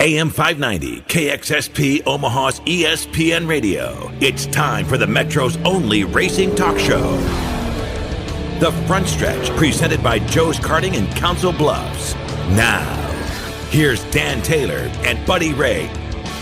AM 590, KXSP Omaha's ESPN Radio. It's time for the Metro's only racing talk show. The Front Stretch, presented by Joe's Karting in Council Bluffs. Now, here's Dan Taylor and Buddy Ray.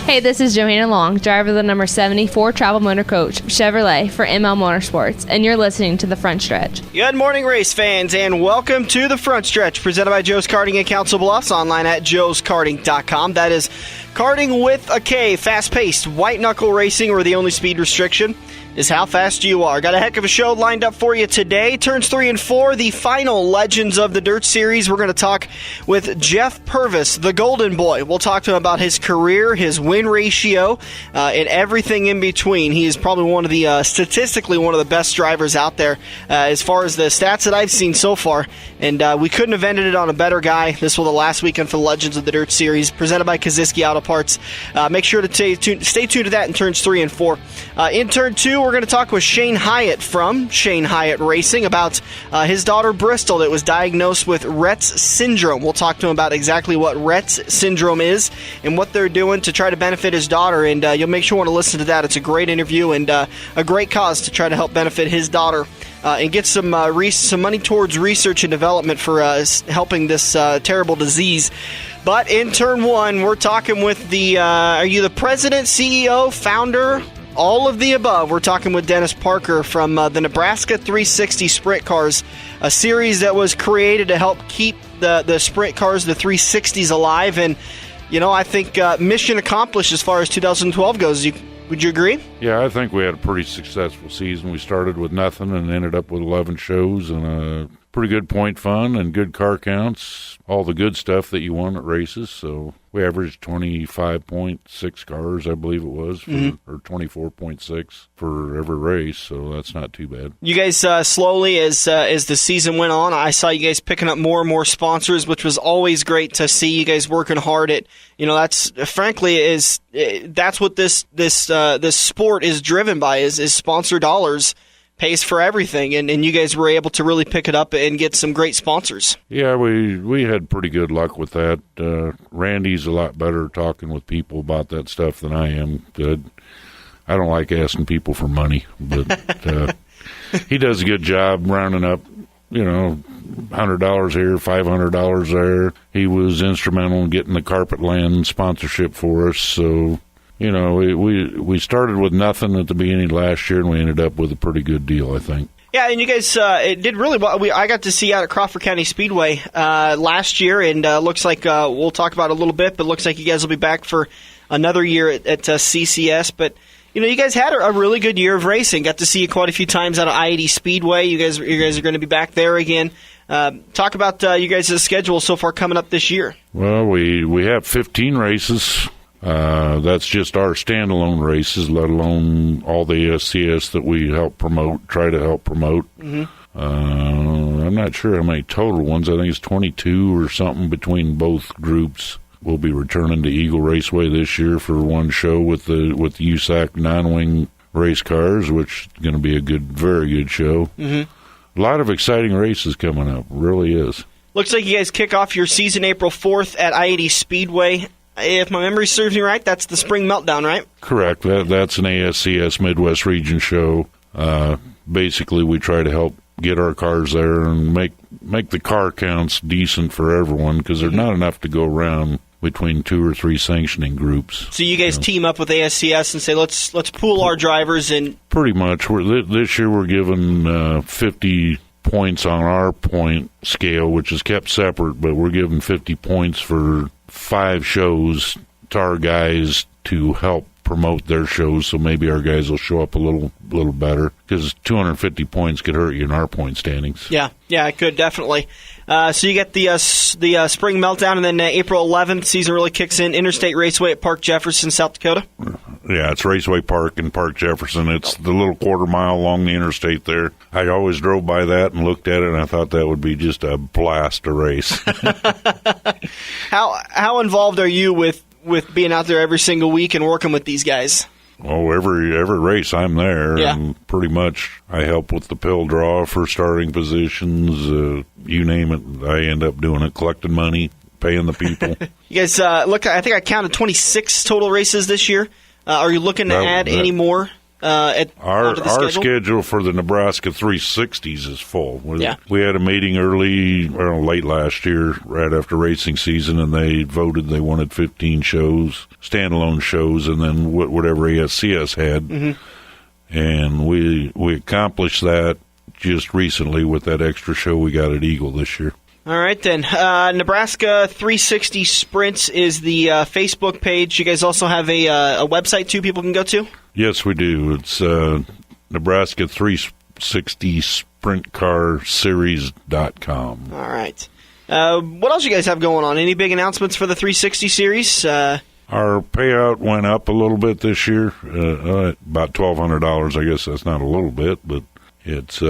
Hey, this is Johanna Long, driver of the number 74 Travel Motor Coach Chevrolet for ML Motorsports, and you're listening to The Front Stretch. Good morning, race fans, and welcome to The Front Stretch, presented by Joe's Karting in Council Bluffs, online at joeskarting.com. That is karting with a K, fast-paced, white-knuckle racing where the only speed restriction is how fast you are. Got a heck of a show lined up for you today. Turns 3 and 4, the final Legends of the Dirt Series. We're going to talk with Jeff Purvis, the Golden Boy. We'll talk to him about his career, his win ratio, and everything in between. He is probably one of the, statistically, one of the best drivers out there as far as the stats that I've seen so far. And we couldn't have ended it on a better guy. This was the last weekend for the Legends of the Dirt Series, presented by Kaziski Auto Parts. Make sure to stay tuned to that in turns 3 and 4. In turn 2, we're going to talk with Shane Hyatt from Shane Hyatt Racing about his daughter Bristol that was diagnosed with Retts Syndrome. We'll talk to him about exactly what Retts Syndrome is and what they're doing to try to benefit his daughter, and you'll make sure you want to listen to that. It's a great interview and a great cause to try to help benefit his daughter and get some money towards research and development for helping this terrible disease. But in turn 1, we're talking with are you the president, CEO, founder, all of the above? We're talking with Dennis Parker from the Nebraska 360 Sprint Cars, a series that was created to help keep the sprint cars, the 360s, alive. And, you know, I think mission accomplished as far as 2012 goes. Would you agree? Yeah, I think we had a pretty successful season. We started with nothing and ended up with 11 shows and a pretty good point fund and good car counts, all the good stuff that you want at races. So we averaged 25.6 cars, I believe it was, or 24.6 for every race, so that's not too bad. You guys slowly, as the season went on, I saw you guys picking up more and more sponsors, which was always great to see. You guys working hard at, you know, that's frankly that's what this sport is driven by is sponsor dollars. Pays for everything, and you guys were able to really pick it up and get some great sponsors. Yeah, we had pretty good luck with that. Randy's a lot better talking with people about that stuff than I am. I don't like asking people for money, but he does a good job rounding up, you know, $100 here, $500 there. He was instrumental in getting the Carpet Land sponsorship for us, so... You know, we started with nothing at the beginning of last year, and we ended up with a pretty good deal, I think. Yeah, and you guys it did really well. I got to see you out at Crawford County Speedway last year, and looks like we'll talk about it a little bit, but looks like you guys will be back for another year at CCS. But, you know, you guys had a really good year of racing. Got to see you quite a few times out at I-80 Speedway. You guys are going to be back there again. Talk about you guys' schedule so far coming up this year. Well, we have 15 races. That's just our standalone races, let alone all the SCS that we try to help promote. Mm-hmm. I'm not sure how many total ones. I think it's 22 or something between both groups. We'll be returning to Eagle Raceway this year for one show with the USAC non-wing race cars, which is going to be a very good show. Mm-hmm. A lot of exciting races coming up, really is. Looks like you guys kick off your season April 4th at I-80 Speedway. If my memory serves me right, that's the Spring Meltdown, right? Correct. That's an ASCS Midwest Region show. Basically, we try to help get our cars there and make the car counts decent for everyone, because there's not enough to go around between 2 or 3 sanctioning groups. So you guys team up with ASCS and say, let's pool our drivers and... Pretty much. This year we're given 50 points on our point scale, which is kept separate, but we're given 50 points for 5 shows to our guys to help promote their shows, so maybe our guys will show up a little better, because 250 points could hurt you in our point standings. Yeah, it could, definitely. So you get the Spring Meltdown, and then April 11th, season really kicks in. Interstate Raceway at Park Jefferson, South Dakota. Yeah, it's Raceway Park in Park Jefferson. It's the little quarter mile along the interstate there. I always drove by that and looked at it, and I thought that would be just a blast to race. How involved are you with being out there every single week and working with these guys? Oh, every race I'm there, yeah. And pretty much I help with the pill draw for starting positions. You name it, I end up doing it, collecting money, paying the people. You guys, look, I think I counted 26 total races this year. Are you looking to add any more? Our schedule for the Nebraska 360s is full. We had a meeting late last year, right after racing season, and they voted they wanted 15 shows, standalone shows, and then whatever ASCS had. Mm-hmm. And we accomplished that just recently with that extra show we got at Eagle this year. All right, then. Nebraska 360 Sprints is the Facebook page. You guys also have a website, too, people can go to? Yes, we do. It's Nebraska 360 SprintCarSeries.com. All right. What else you guys have going on? Any big announcements for the 360 series? Our payout went up a little bit this year, about $1,200. I guess that's not a little bit, but it's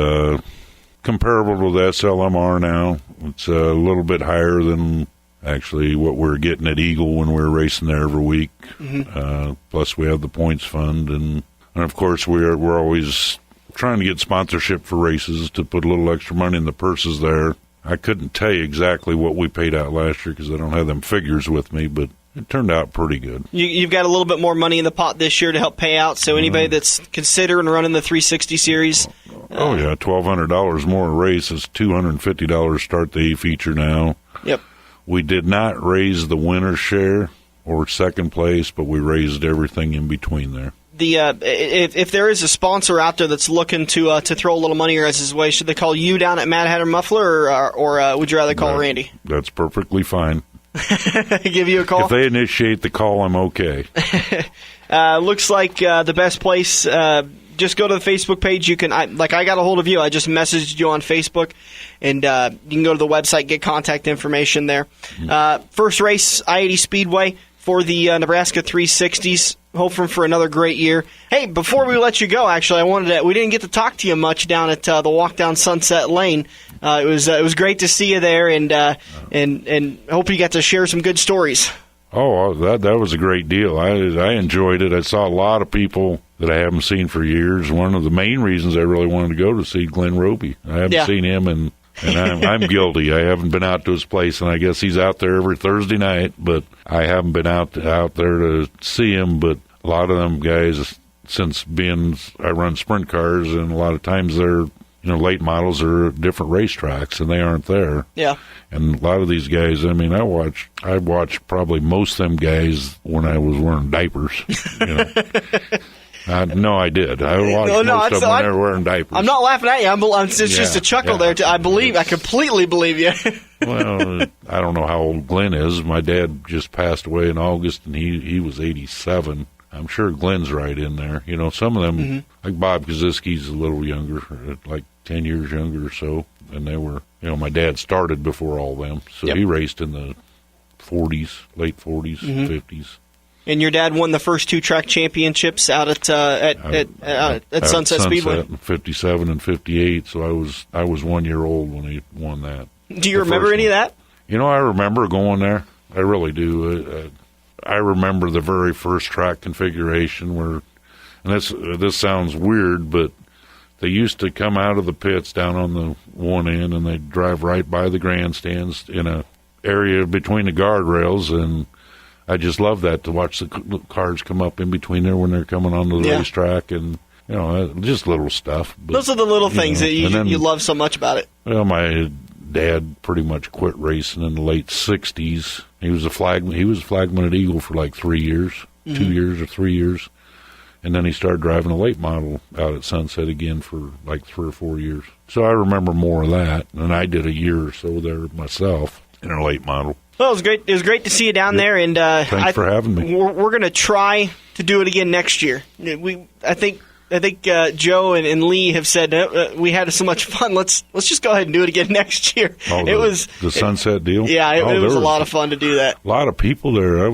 comparable to the SLMR now. It's a little bit higher than actually what we're getting at Eagle when we're racing there every week. Mm-hmm. Plus we have the points fund, and of course we're always trying to get sponsorship for races to put a little extra money in the purses there. I couldn't tell you exactly what we paid out last year because I don't have them figures with me, but it turned out pretty good. You've got a little bit more money in the pot this year to help pay out, so anybody that's considering running the 360 series... $1,200 more a race is $250 start the A feature now. Yep. We did not raise the winner's share or second place, but we raised everything in between there. If there is a sponsor out there that's looking to throw a little money your guys' way, should they call you down at Mad Hatter Muffler, or would you rather call Randy? That's perfectly fine. Give you a call? If they initiate the call, I'm okay. Looks like the best place... just go to the Facebook page. You can, I got a hold of you. I just messaged you on Facebook, and you can go to the website, get contact information there. First race, I-80 Speedway for the Nebraska 360s. Hoping for another great year. Hey, before we let you go, actually, we didn't get to talk to you much down at the walk down Sunset Lane. It was great to see you there, and hope you got to share some good stories. Oh, that was a great deal. I enjoyed it. I saw a lot of people that I haven't seen for years. One of the main reasons I really wanted to go to see Glenn Roby. I haven't seen him, and I'm guilty. I haven't been out to his place, and I guess he's out there every Thursday night, but I haven't been out there to see him. But a lot of them guys, since I run sprint cars, and a lot of times they're late models are at different racetracks, and they aren't there. Yeah. And a lot of these guys, I watched probably most of them guys when I was wearing diapers. No, I did. I watched most of them when they were wearing diapers. I'm not laughing at you. It's just a chuckle there. I completely believe you. Well, I don't know how old Glenn is. My dad just passed away in August, and he was 87. I'm sure Glenn's right in there. Some of them, like Bob Kaziski's a little younger, like 10 years younger or so. And they were, my dad started before all them. So he raced in the 40s, late 40s, 50s. And your dad won the first two track championships out at Sunset Speedway? 57 and 58. So I was 1 year old when he won that. Do you remember any of that? I remember going there. I really do. I remember the very first track configuration where, and this sounds weird, but they used to come out of the pits down on the one end, and they'd drive right by the grandstands in a area between the guardrails, and I just love that, to watch the cars come up in between there when they're coming onto the racetrack, and just little stuff. But, those are the little things that you love so much about it. Well, my dad pretty much quit racing in the late 60s. He was a flagman at Eagle for like 3 years, 2 years or 3 years. And then he started driving a late model out at Sunset again for like 3 or 4 years. So I remember more of that. And I did a year or so there myself in a late model. Well, it was great. It was great to see you down there. And thanks for having me. We're going to try to do it again next year. I think Joe and Lee have said we had so much fun. Let's just go ahead and do it again next year. It was the Sunset deal. Yeah, it was a lot of fun to do that. A lot of people there.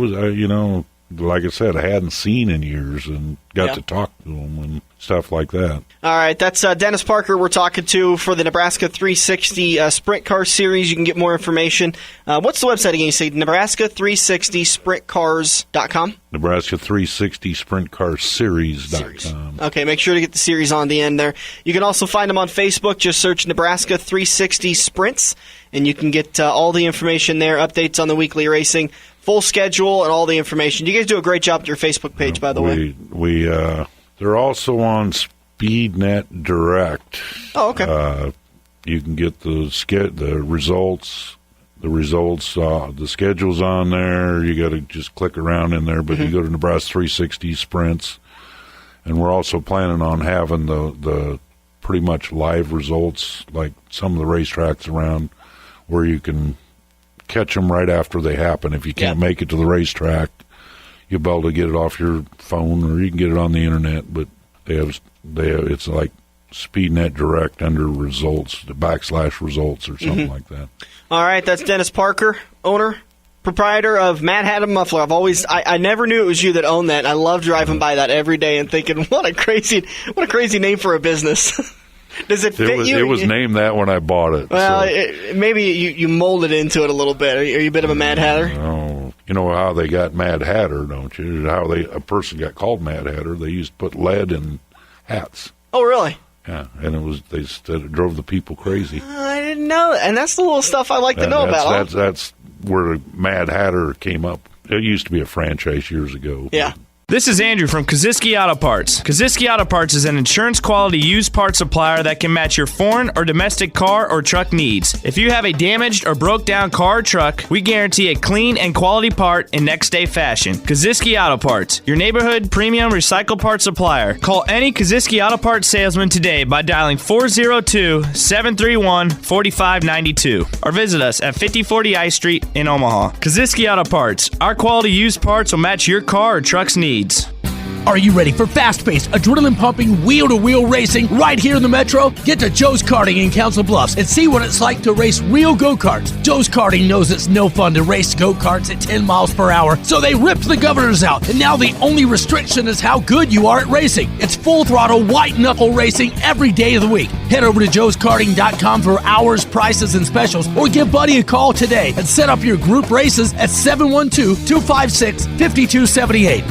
like I said, I hadn't seen in years, and got to talk to them and stuff like that. All right, that's Dennis Parker we're talking to for the Nebraska 360 Sprint Car Series. You can get more information. What's the website again? You say Nebraska360sprintcars.com? Nebraska360sprintcarseries.com. Okay, make sure to get the series on the end there. You can also find them on Facebook. Just search Nebraska 360 Sprints, and you can get all the information there, updates on the weekly racing, full schedule, and all the information. You guys do a great job with your Facebook page, by the way. They're also on SpeedNet Direct. Oh, okay. You can get the results. The schedule's on there. You got to just click around in there, but you go to Nebraska 360 Sprints, and we're also planning on having the pretty much live results, like some of the racetracks around, where you can catch them right after they happen. If you can't make it to the racetrack, you'll be able to get it off your phone, or you can get it on the internet. But it's like SpeedNet Direct under results, the /results or something like that. All right, that's Dennis Parker, owner, proprietor of Mad Hat and Muffler. I never knew it was you that owned that. I love driving by that every day and thinking, what a crazy name for a business. Does it fit you? It was named that when I bought it. Well, maybe you molded into it a little bit. Are you a bit of a Mad Hatter? Oh, you know how they got Mad Hatter, don't you? How a person got called Mad Hatter? They used to put lead in hats. Oh, really? Yeah, and it drove the people crazy. I didn't know that, and that's the little stuff I like to know about. That's where the Mad Hatter came up. It used to be a franchise years ago. Yeah. This is Andrew from Koziski Auto Parts. Koziski Auto Parts is an insurance-quality used parts supplier that can match your foreign or domestic car or truck needs. If you have a damaged or broke-down car or truck, we guarantee a clean and quality part in next-day fashion. Koziski Auto Parts, your neighborhood premium recycled parts supplier. Call any Koziski Auto Parts salesman today by dialing 402-731-4592 or visit us at 5040 I Street in Omaha. Koziski Auto Parts, our quality used parts will match your car or truck's needs. Are you ready for fast-paced, adrenaline-pumping, wheel-to-wheel racing right here in the Metro? Get to Joe's Karting in Council Bluffs and see what it's like to race real go-karts. Joe's Karting knows it's no fun to race go-karts at 10 miles per hour, so they ripped the governors out, and now the only restriction is how good you are at racing. It's full-throttle, white-knuckle racing every day of the week. Head over to joeskarting.com for hours, prices, and specials, or give Buddy a call today and set up your group races at 712-256-5278.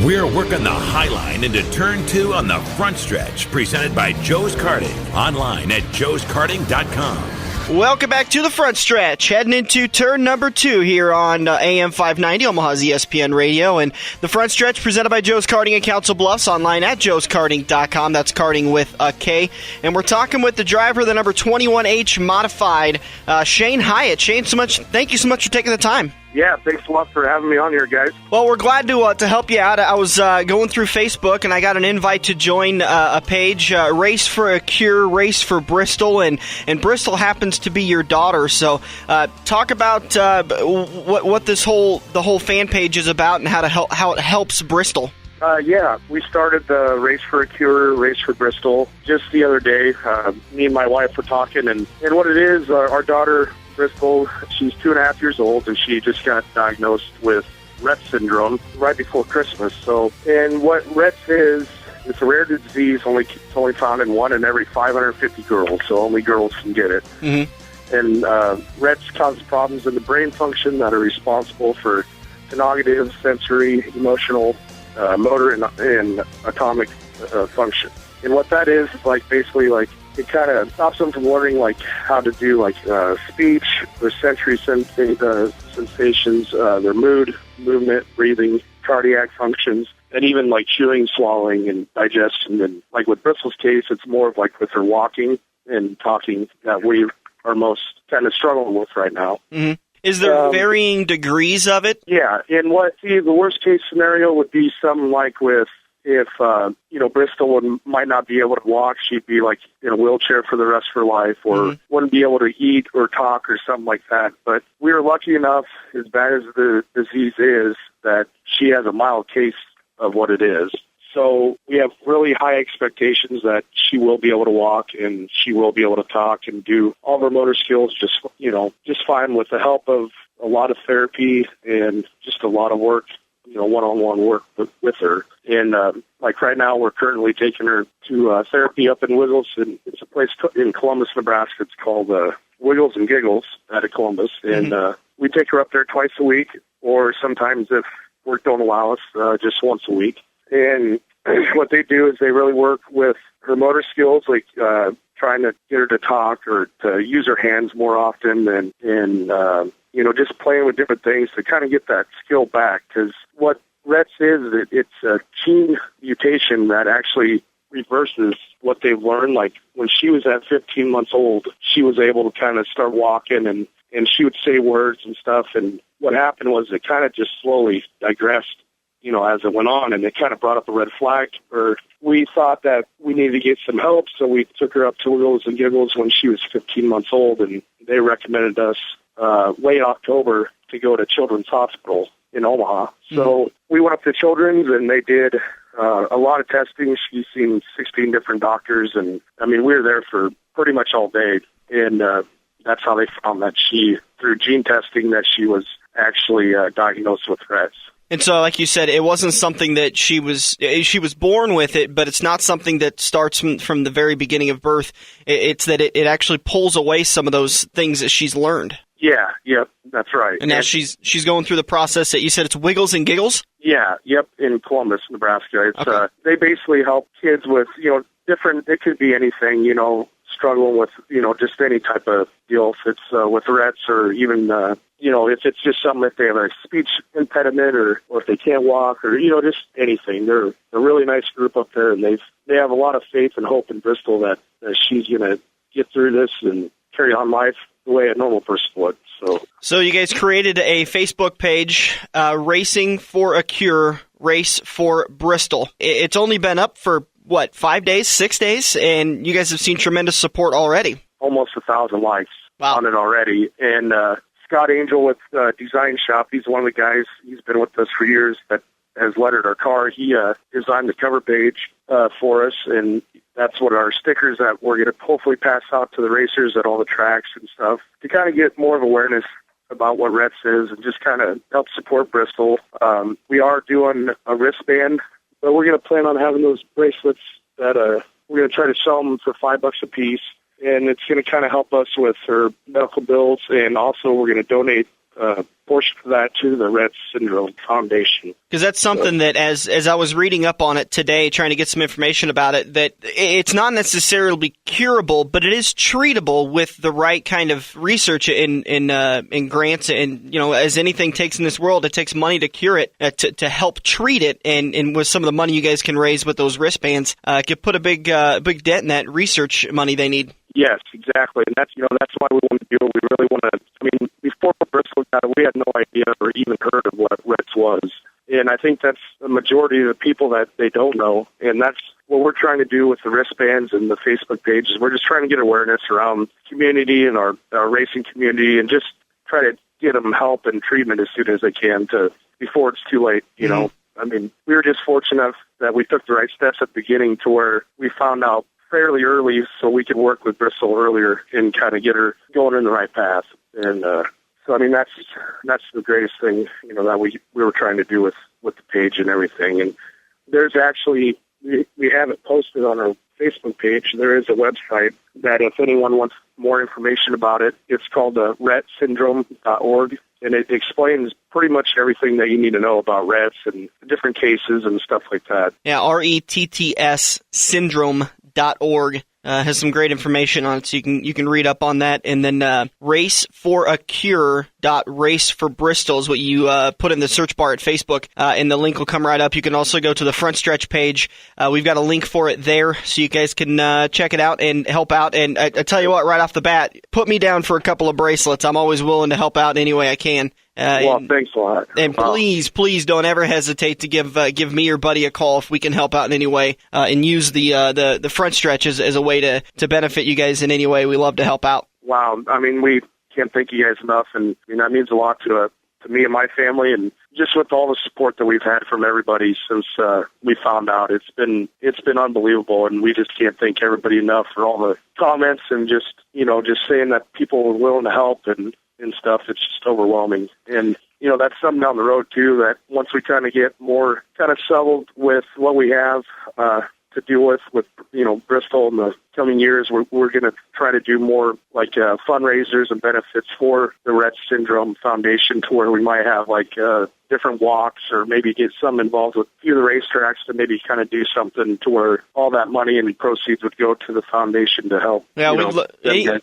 We're working the high line into turn 2 on the front stretch, presented by Joe's Karting, online at joeskarting.com. Welcome back to the front stretch, heading into turn number 2 here on AM 590, Omaha's ESPN Radio, and the front stretch presented by Joe's Karting in Council Bluffs, online at joeskarting.com. That's karting with a K, and we're talking with the driver of the number 21H modified, Shane Hyatt. Shane, thank you so much for taking the time. Yeah, thanks a lot for having me on here, guys. Well, we're glad to help you out. I was going through Facebook, and I got an invite to join a page, Race for a Cure, Race for Bristol, and Bristol happens to be your daughter. So talk about what the whole fan page is about and how it helps Bristol. Yeah, we started the Race for a Cure, Race for Bristol just the other day. Me and my wife were talking, and what it is, our daughter, Bristol, she's 2.5 years old, and she just got diagnosed with Retts Syndrome right before Christmas. And what Retts is, it's a rare disease. It's only found in 1 in every 550 girls, so only girls can get it. Mm-hmm. And Retts causes problems in the brain function that are responsible for cognitive, sensory, emotional, motor, and atomic function. And what that is basically it kind of stops them from learning how to do speech, their sensory sensations, their mood, movement, breathing, cardiac functions, and even chewing, swallowing, and digestion. And with Bristol's case, it's more of with her walking and talking that we are most kind of struggling with right now. Mm-hmm. Is there varying degrees of it? Yeah, and the worst case scenario would be something if Bristol might not be able to walk, she'd be in a wheelchair for the rest of her life, or wouldn't be able to eat or talk or something like that. But we were lucky enough, as bad as the disease is, that she has a mild case of what it is. So we have really high expectations that she will be able to walk and she will be able to talk and do all of her motor skills just fine with the help of a lot of therapy and just a lot of work, one-on-one work with her. And like right now, we're currently taking her to therapy up in Wiggles, and it's a place in Columbus, Nebraska. It's called Wiggles and Giggles out of Columbus, and we take her up there twice a week, or sometimes if work don't allow us, just once a week. And what they do is they really work with her motor skills, like trying to get her to talk or to use her hands more often, and just playing with different things to kind of get that skill back. Because what Retts is, it's a gene mutation that actually reverses what they've learned. Like when she was at 15 months old, she was able to kind of start walking and she would say words and stuff. And what happened was it kind of just slowly digressed, as it went on, and it kind of brought up a red flag. Or we thought that we needed to get some help, so we took her up to Wiggles and Giggles when she was 15 months old, and they recommended us late October to go to Children's Hospital in Omaha. So we went up to Children's, and they did a lot of testing. She's seen 16 different doctors, and we were there for pretty much all day, and that's how they found that through gene testing, that she was actually diagnosed with Retts. And so, like you said, it wasn't something that she was born with it, but it's not something that starts from the very beginning of birth. It's that it actually pulls away some of those things that she's learned. Yeah, yep, that's right. And now she's going through the process that you said it's Wiggles and Giggles? Yeah, yep, in Columbus, Nebraska. It's okay. They basically help kids with, different, it could be anything, struggling with, just any type of deal. If it's with Retts, or even, if it's just something, if they have a speech impediment, or if they can't walk, or, just anything. They're a really nice group up there, and they have a lot of faith and hope in Bristol that she's going to get through this and carry on life the way a normal person would. So you guys created a Facebook page, Racing for a Cure, Race for Bristol. It's only been up for, 5 days, 6 days? And you guys have seen tremendous support already. Almost 1,000 likes wow. on it already. And Scott Angel with Design Shop, he's one of the guys, he's been with us for years, that has lettered our car. He designed the cover page for us, and that's what our stickers that we're going to hopefully pass out to the racers at all the tracks and stuff, to kind of get more of awareness about what Retts is and just kind of help support Bristol. We are doing a wristband, but we're going to plan on having those bracelets that we're going to try to sell them for $5 a piece, and it's going to kind of help us with her medical bills, and also we're going to donate a portion of that to the Retts Syndrome Foundation. Because that's something that, as I was reading up on it today, trying to get some information about it, that it's not necessarily curable, but it is treatable with the right kind of research in grants. And, as anything takes in this world, it takes money to cure it, to help treat it. And with some of the money you guys can raise with those wristbands, could put a big dent in that research money they need. Yes, exactly, and that's why we want to do it. We really want to. Before Bristol got it, we had no idea or even heard of what Retts was, and I think that's the majority of the people that they don't know, and that's what we're trying to do with the wristbands and the Facebook pages. We're just trying to get awareness around community and our racing community, and just try to get them help and treatment as soon as they can before it's too late. We were just fortunate that we took the right steps at the beginning to where we found out fairly early, so we could work with Bristol earlier and kind of get her going in the right path. And that's the greatest thing, that we were trying to do with the page and everything. And there's actually, we have it posted on our Facebook page. There is a website that if anyone wants more information about it, it's called rettssyndrome.org, and it explains pretty much everything that you need to know about Retts and different cases and stuff like that. Yeah, RETTS syndrome.org. Has some great information on it, so you can read up on that. And then Race for a Cure .race for Bristol is what you put in the search bar at Facebook, and the link will come right up. You can also go to the Front Stretch page. We've got a link for it there, so you guys can check it out and help out. And I tell you what, right off the bat, put me down for a couple of bracelets. I'm always willing to help out any way I can. Thanks a lot. And please don't ever hesitate to give me or Buddy a call if we can help out in any way, and use the Front Stretch as a way to benefit you guys in any way. We love to help out. Wow. We can't thank you guys enough, and that means a lot to me and my family, and just with all the support that we've had from everybody since we found out, it's been unbelievable, and we just can't thank everybody enough for all the comments and just saying that people are willing to help and stuff. It's just overwhelming. And that's something down the road too, that once we kind of get more kind of settled with what we have to deal with Bristol in the coming years, we're going to try to do more like fundraisers and benefits for the Retts Syndrome Foundation, to where we might have like different walks, or maybe get some involved with a few of the racetracks to maybe kind of do something to where all that money and proceeds would go to the foundation to help them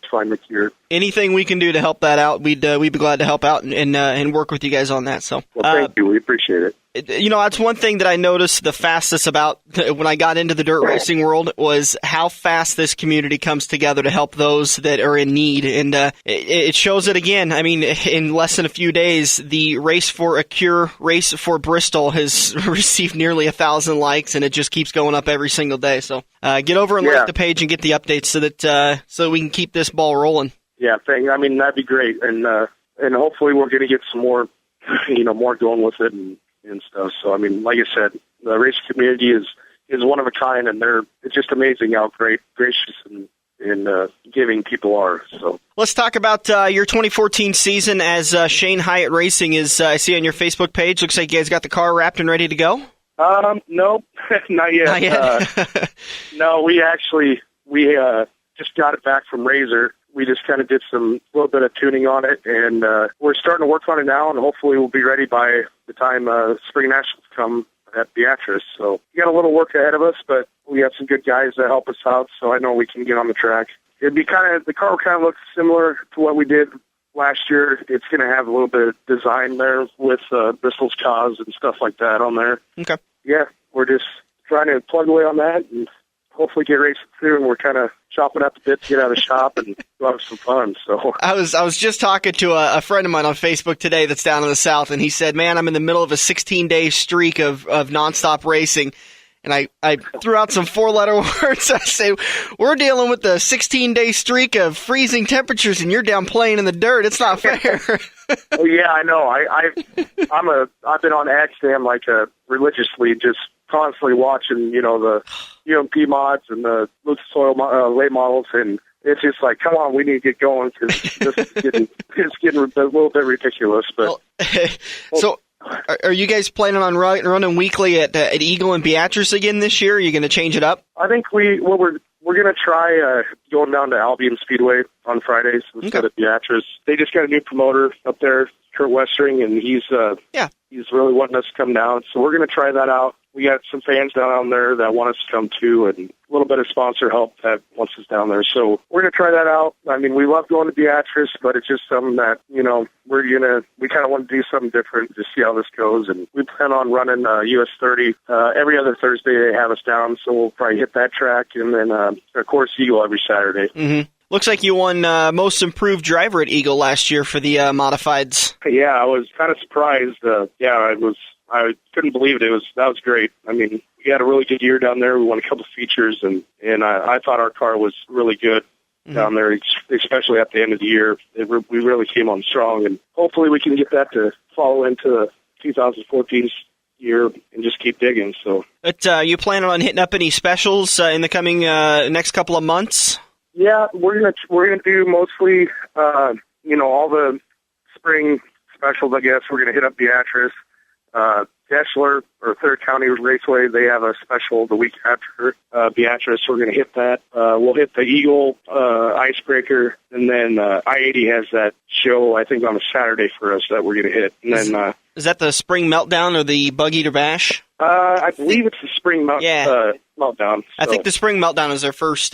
find the cure. Anything we can do to help that out, we'd be glad to help out and work with you guys on that. So, well, thank you. We appreciate it. That's one thing that I noticed the fastest about when I got into the dirt racing world was how fast this community comes together to help those that are in need. And it shows it again. I mean, in less than a few days, the Race for a Cure, Race for Bristol has received nearly 1,000 likes, and it just keeps going up every single day. So get over and like the page and get the updates so we can keep this ball rolling. Yeah, that'd be great. And hopefully we're going to get some more, more going with it and stuff. So, like I said, the race community is one of a kind, and it's just amazing how gracious and giving people are. So let's talk about your 2014 season as Shane Hyatt Racing is, I see on your Facebook page. Looks like you guys got the car wrapped and ready to go? Nope, not yet. Not yet. No, we just got it back from Razor. We just kind of did little bit of tuning on it, and we're starting to work on it now, and hopefully we'll be ready by the time Spring Nationals come at Beatrice. So we got a little work ahead of us, but we have some good guys that help us out, so I know we can get on the track. The car will kind of look similar to what we did last year. It's going to have a little bit of design there with Bristol's cause and stuff like that on there. Okay. Yeah, we're just trying to plug away on that and hopefully get racing through, and we're kind of chopping up the bit to get out of the shop and go have some fun. So I was just talking to a friend of mine on Facebook today that's down in the South, and he said, man, I'm in the middle of a 16-day streak of nonstop racing. And I threw out some 4-letter words. I say, we're dealing with a 16-day streak of freezing temperatures, and you're down playing in the dirt. It's not fair. Oh, yeah, I know. I've been on Ag-Stam religiously, just constantly watching, the UMP mods and the Lucas Oil late models, and it's just like, come on, we need to get going, because this is getting a little bit ridiculous. But so. Are you guys planning on running weekly at Eagle and Beatrice again this year? Are you going to change it up? I think we're going to try going down to Albion Speedway on Fridays instead of Beatrice. They just got a new promoter up there, Kurt Westring, and he's really wanting us to come down. So we're going to try that out. We got some fans down there that want us to come too, and a little bit of sponsor help that wants us down there. So we're going to try that out. We love going to Beatrice, but it's just something that, we kind of want to do something different to see how this goes. And we plan on running US 30. Every other Thursday they have us down, so we'll probably hit that track. And then, of course, Eagle every Saturday. Mm-hmm. Looks like you won Most Improved Driver at Eagle last year for the Modifieds. Yeah, I was kind of surprised. I couldn't believe it. That was great. We had a really good year down there. We won a couple features, and I thought our car was really good down there, especially at the end of the year. We really came on strong, and hopefully we can get that to follow into 2014's year and just keep digging. So, but you planning on hitting up any specials in the coming next couple of months? Yeah, we're gonna do mostly all the spring specials. I guess we're gonna hit up Beatrice. Deschler, or Third County Raceway, they have a special the week after Beatrice. We're going to hit that. We'll hit the Eagle Icebreaker, and then I-80 has that show, I think, on a Saturday for us that we're going to hit. And then is that the Spring Meltdown or the Bug Eater Bash? I believe it's the Spring Meltdown. So. I think the Spring Meltdown is our first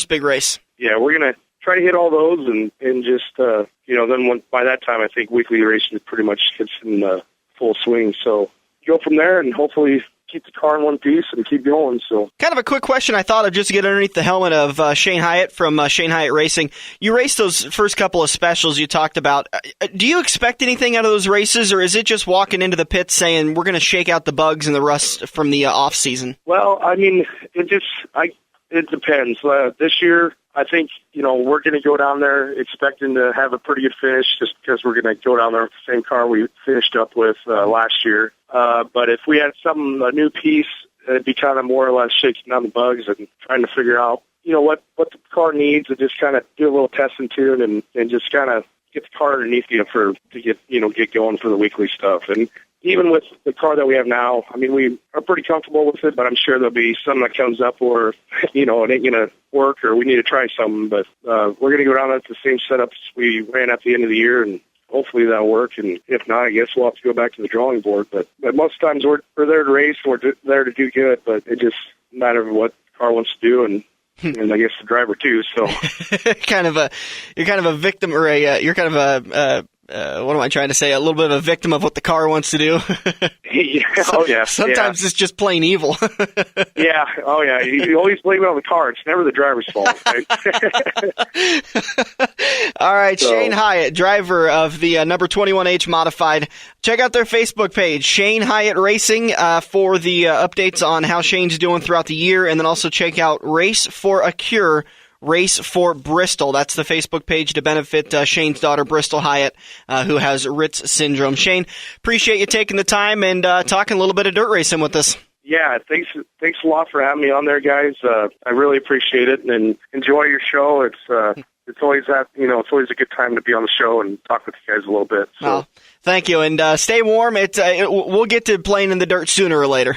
big race. Yeah, we're going to try to hit all those, and just then by that time, I think weekly racing pretty much gets in full swing. So go from there and hopefully keep the car in one piece and keep going. So, kind of a quick question I thought of just to get underneath the helmet of Shane Hyatt from Shane Hyatt Racing. You raced those first couple of specials you talked about. Do you expect anything out of those races, or is it just walking into the pits saying we're going to shake out the bugs and the rust from the off season? Well, it depends. This year I think, we're going to go down there expecting to have a pretty good finish just because we're going to go down there with the same car we finished up with last year. But if we had a new piece, it'd be kind of more or less shaking down the bugs and trying to figure out, what the car needs, and just kind of do a little testing to it and just kind of get the car underneath you to get going for the weekly stuff. And even with the car that we have now, I mean, we are pretty comfortable with it, but I'm sure there'll be something that comes up where, it ain't going to work or we need to try something. But we're going to go down at the same setups we ran at the end of the year, and hopefully that'll work. And if not, I guess we'll have to go back to the drawing board. But most times we're there to race, we're there to do good, but it just matters what the car wants to do, and I guess the driver too. So you're kind of a victim, or you're kind of a what am I trying to say? A little bit of a victim of what the car wants to do. Sometimes it's just plain evil. Yeah. Oh, yeah. You always blame it on the car. It's never the driver's fault. Right? All right. So, Shane Hyatt, driver of the number 21H modified. Check out their Facebook page, Shane Hyatt Racing, for the updates on how Shane's doing throughout the year. And then also check out Race for a Cure, Race for Bristol. That's the Facebook page to benefit Shane's daughter, Bristol Hyatt, who has Retts Syndrome. Shane, appreciate you taking the time and talking a little bit of dirt racing with us. Yeah, thanks a lot for having me on there, guys. I really appreciate it and enjoy your show. It's always it's always a good time to be on the show and talk with you guys a little bit. So. Well, thank you, and stay warm. We'll get to playing in the dirt sooner or later.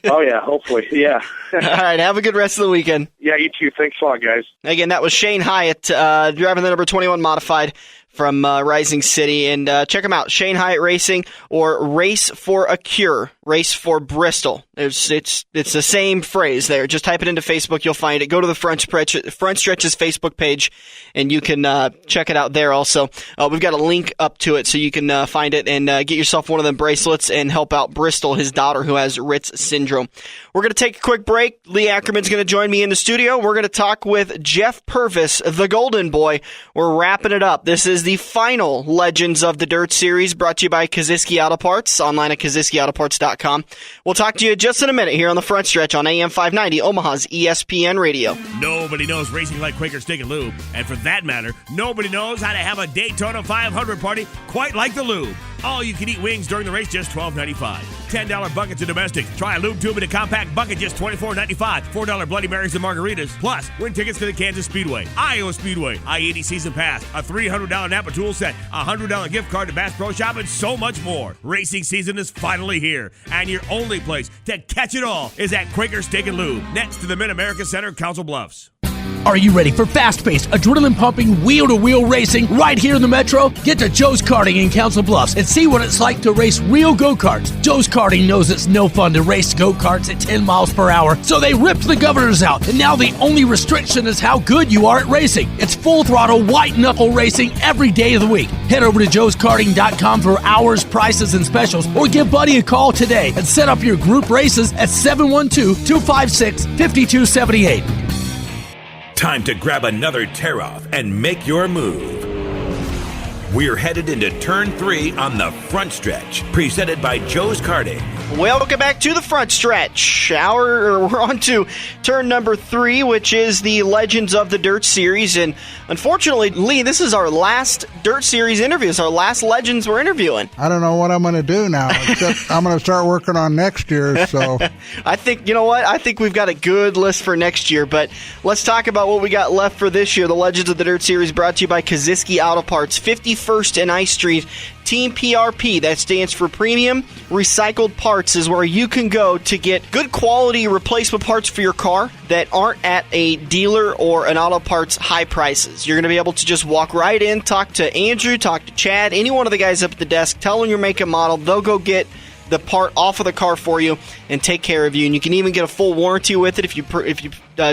Oh yeah, hopefully, yeah. All right, have a good rest of the weekend. Yeah, you too. Thanks a lot, guys. Again, that was Shane Hyatt, driving the number 21 modified from Rising City, and check them out, Shane Hyatt Racing or Race for a Cure, Race for Bristol. It's the same phrase there. Just type it into Facebook, you'll find it. Go to the Front Stretch's Facebook page, and you can check it out there also. We've got a link up to it, so you can find it and get yourself one of them bracelets and help out Bristol, his daughter, who has Retts Syndrome. We're going to take a quick break. Lee Ackerman's going to join me in the studio. We're going to talk with Jeff Purvis, the Golden Boy. We're wrapping it up. This is the final Legends of the Dirt series, brought to you by Kaziski Auto Parts, online at KaziskiAutoparts.com. We'll talk to you just in a minute here on the Front Stretch on AM 590, Omaha's ESPN Radio. Nobody knows racing like Quaker Steak and Lube, and for that matter, nobody knows how to have a Daytona 500 party quite like the Lube. All-you-can-eat wings during the race, just $12.95. $10 buckets of domestic. Try a lube tube in a compact bucket, just $24.95. $4 Bloody Marys and margaritas. Plus, win tickets to the Kansas Speedway, Iowa Speedway, I-80 Season Pass, a $300 Napa tool set, a $100 gift card to Bass Pro Shop, and so much more. Racing season is finally here, and your only place to catch it all is at Quaker Steak and Lube, next to the Mid-America Center, Council Bluffs. Are you ready for fast-paced, adrenaline-pumping, wheel-to-wheel racing right here in the Metro? Get to Joe's Karting in Council Bluffs and see what it's like to race real go-karts. Joe's Karting knows it's no fun to race go-karts at 10 miles per hour, so they ripped the governors out, and now the only restriction is how good you are at racing. It's full-throttle, white-knuckle racing every day of the week. Head over to joeskarting.com for hours, prices, and specials, or give Buddy a call today and set up your group races at 712-256-5278. Time to grab another tear-off and make your move. We're headed into Turn 3 on the Front Stretch, presented by Joe's Karting. Welcome back to the Front Stretch. We're on to turn number 3, which is the Legends of the Dirt series. And unfortunately, Lee, this is our last Dirt series interview. It's our last Legends we're interviewing. I don't know what I'm going to do now, except I'm going to start working on next year. So I think, you know what? I think we've got a good list for next year. But let's talk about what we got left for this year. The Legends of the Dirt series brought to you by Kaziski Auto Parts, 51st and I Street. Team PRP, that stands for Premium Recycled Parts, is where you can go to get good quality replacement parts for your car that aren't at a dealer or an auto parts high prices. You're going to be able to just walk right in, talk to Andrew, talk to Chad, any one of the guys up at the desk, tell them your make and model. They'll go get the part off of the car for you and take care of you. And you can even get a full warranty with it if you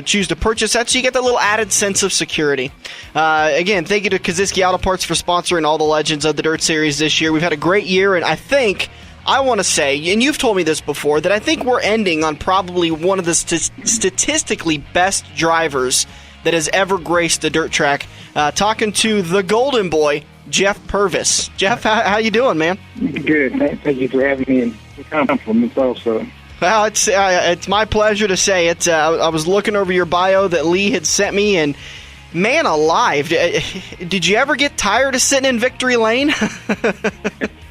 choose to purchase that, so you get that little added sense of security. Again, thank you to Kaziski Auto Parts for sponsoring all the Legends of the Dirt series this year. We've had a great year, and I want to say, and you've told me this before, that I think we're ending on probably one of the statistically best drivers that has ever graced the dirt track. Talking to the Golden Boy, Jeff Purvis. Jeff, how you doing, man? Good. Thank you for having me, and compliments also. Well, it's my pleasure to say it. I was looking over your bio that Lee had sent me, and Man alive, did you ever get tired of sitting in victory lane?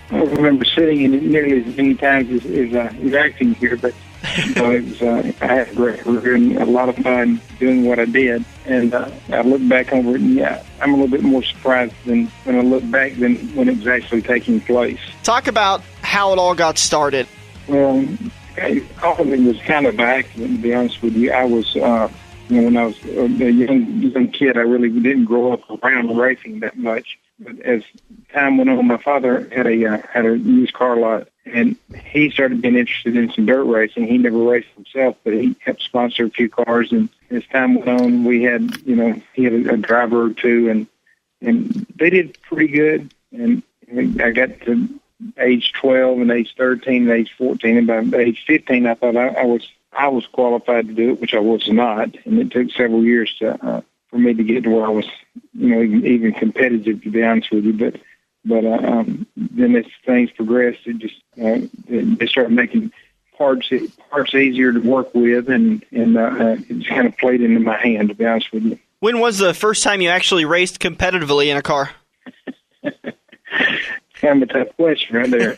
I remember sitting in it nearly as many times as acting here, but it was, I had a great career and a lot of fun doing what I did. And I look back over it, and I'm a little bit more surprised than when I look back than when it was actually taking place. Talk about how it all got started. Well, all of it was kind of by accident, to be honest with you. I was, when I was a young kid, I really didn't grow up around racing that much. But as time went on, my father had a used car lot, and he started being interested in some dirt racing. He never raced himself, but he helped sponsor a few cars. And as time went on, we had, he had a driver or two, and they did pretty good. And I got to age 12 and age 13 and age 14, and by age 15, I thought I was qualified to do it, which I was not. And it took several years for me to get to where I was, even competitive, to be honest with you. But then as things progressed, it just they started making parts easier to work with, and it just kind of played into my hand, to be honest with you. When was the first time you actually raced competitively in a car? Kind of a tough question right there.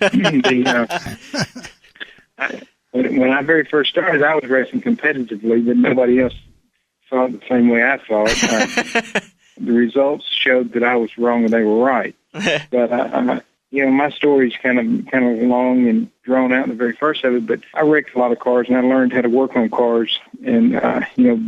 When I very first started, I was racing competitively, but nobody else saw it the same way I saw it. The results showed that I was wrong and they were right. But my story's kind of long and drawn out in the very first of it. But I wrecked a lot of cars, and I learned how to work on cars. And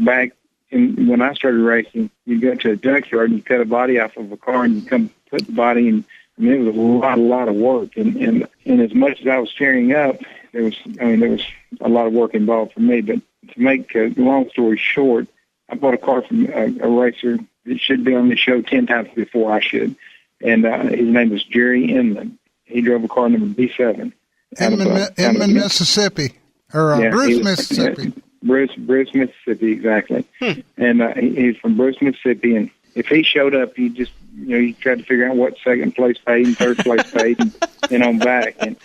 back when I started racing, you go to a junkyard and you cut a body off of a car, and you come put the body in. I mean, it was a lot of work. And as much as I was tearing up, there was a lot of work involved for me. But to make a long story short, I bought a car from a racer that should be on the show 10 times before I should. And his name was Jerry Inman. He drove a car number B7. Inman, Mississippi. Or Bruce, Mississippi. Bruce, Mississippi, exactly. And he's from Bruce, Mississippi. And if he showed up, you just, you tried to figure out what second place paid and third place paid and on back. And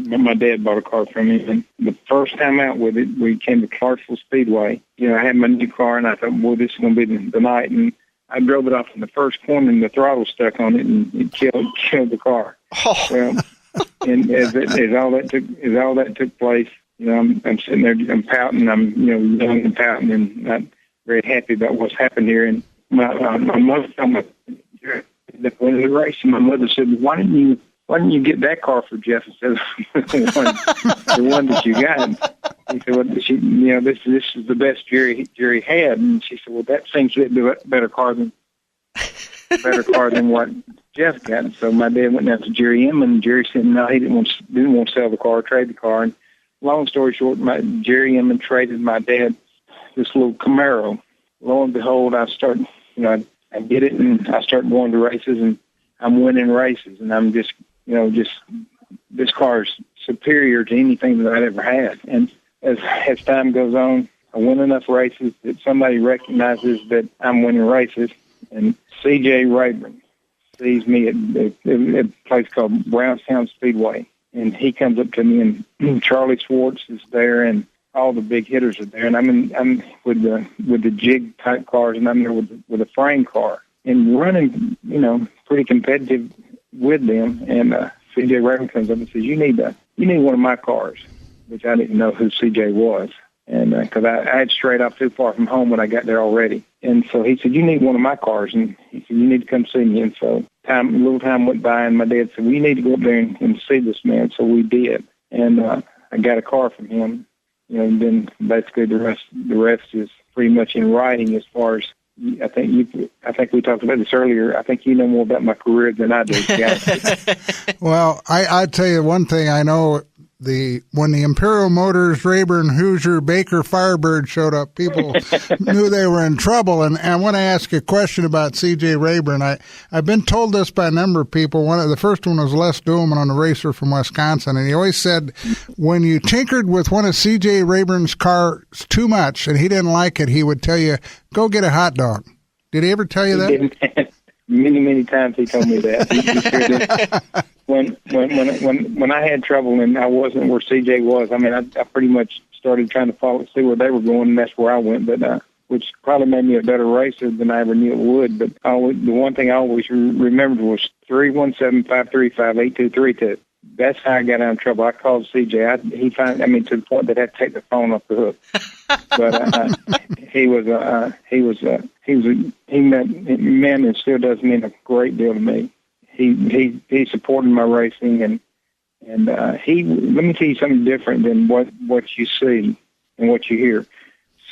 my dad bought a car from him. And the first time out with it, we came to Clarksville Speedway. I had my new car, and I thought, boy, this is going to be the night. And I drove it off in the first corner, and the throttle stuck on it, and it killed the car. Oh. Well, and as all that took place, I'm sitting there, I'm pouting, I'm young and pouting, and not very happy about what's happened here. And my mother told me that when the race, my mother said, "Why didn't you get that car for Jeff instead of the one that you got?" He said, "Well, this is the best Jerry had." And she said, "Well, that seems to be a better car than what Jeff got." And so my dad went down to Jerry Inman, and Jerry said, "No, he didn't want to sell the car, trade the car." And long story short, Jerry Inman traded my dad this little Camaro. Lo and behold, I started, I get it, and I start going to races, and I'm winning races, and I'm just this car is superior to anything that I'd ever had. And as time goes on, I win enough races that somebody recognizes that I'm winning races, and C.J. Rayburn sees me at a place called Brownstown Speedway, and he comes up to me, and Charlie Swartz is there, and all the big hitters are there, and I'm with the jig type cars, and I'm there with a frame car, and running, pretty competitive with them. And C.J. Rayburn comes up and says, "You need one of my cars," which I didn't know who C.J. was, and because I had strayed off too far from home when I got there already. And so he said, "You need one of my cars," and he said, "You need to come see me." And so a little time went by, and my dad said, "Well, you need to go up there and see this man." So we did, and I got a car from him. And then basically the rest is pretty much in writing. As far as I think we talked about this earlier. I think you know more about my career than I do. Well, I tell you one thing I know. When the Imperial Motors, Rayburn, Hoosier, Baker, Firebird showed up, people knew they were in trouble. And I want to ask a question about C.J. Rayburn. I've been told this by a number of people. The first one was Les Duhlman, on a racer from Wisconsin, and he always said when you tinkered with one of C.J. Rayburn's cars too much and he didn't like it, he would tell you, "Go get a hot dog." Did he ever tell you that? Many times he told me that. He sure did. When I had trouble and I wasn't where CJ was, I mean, I pretty much started trying to see where they were going, and that's where I went. But which probably made me a better racer than I ever knew it would. But the one thing I always remembered was 317-535-8232. That's how I got out of trouble. I called CJ. He found, to the point that I had to take the phone off the hook. But he meant and still does mean a great deal to me. He supported my racing, and let me tell you something different than what you see and what you hear.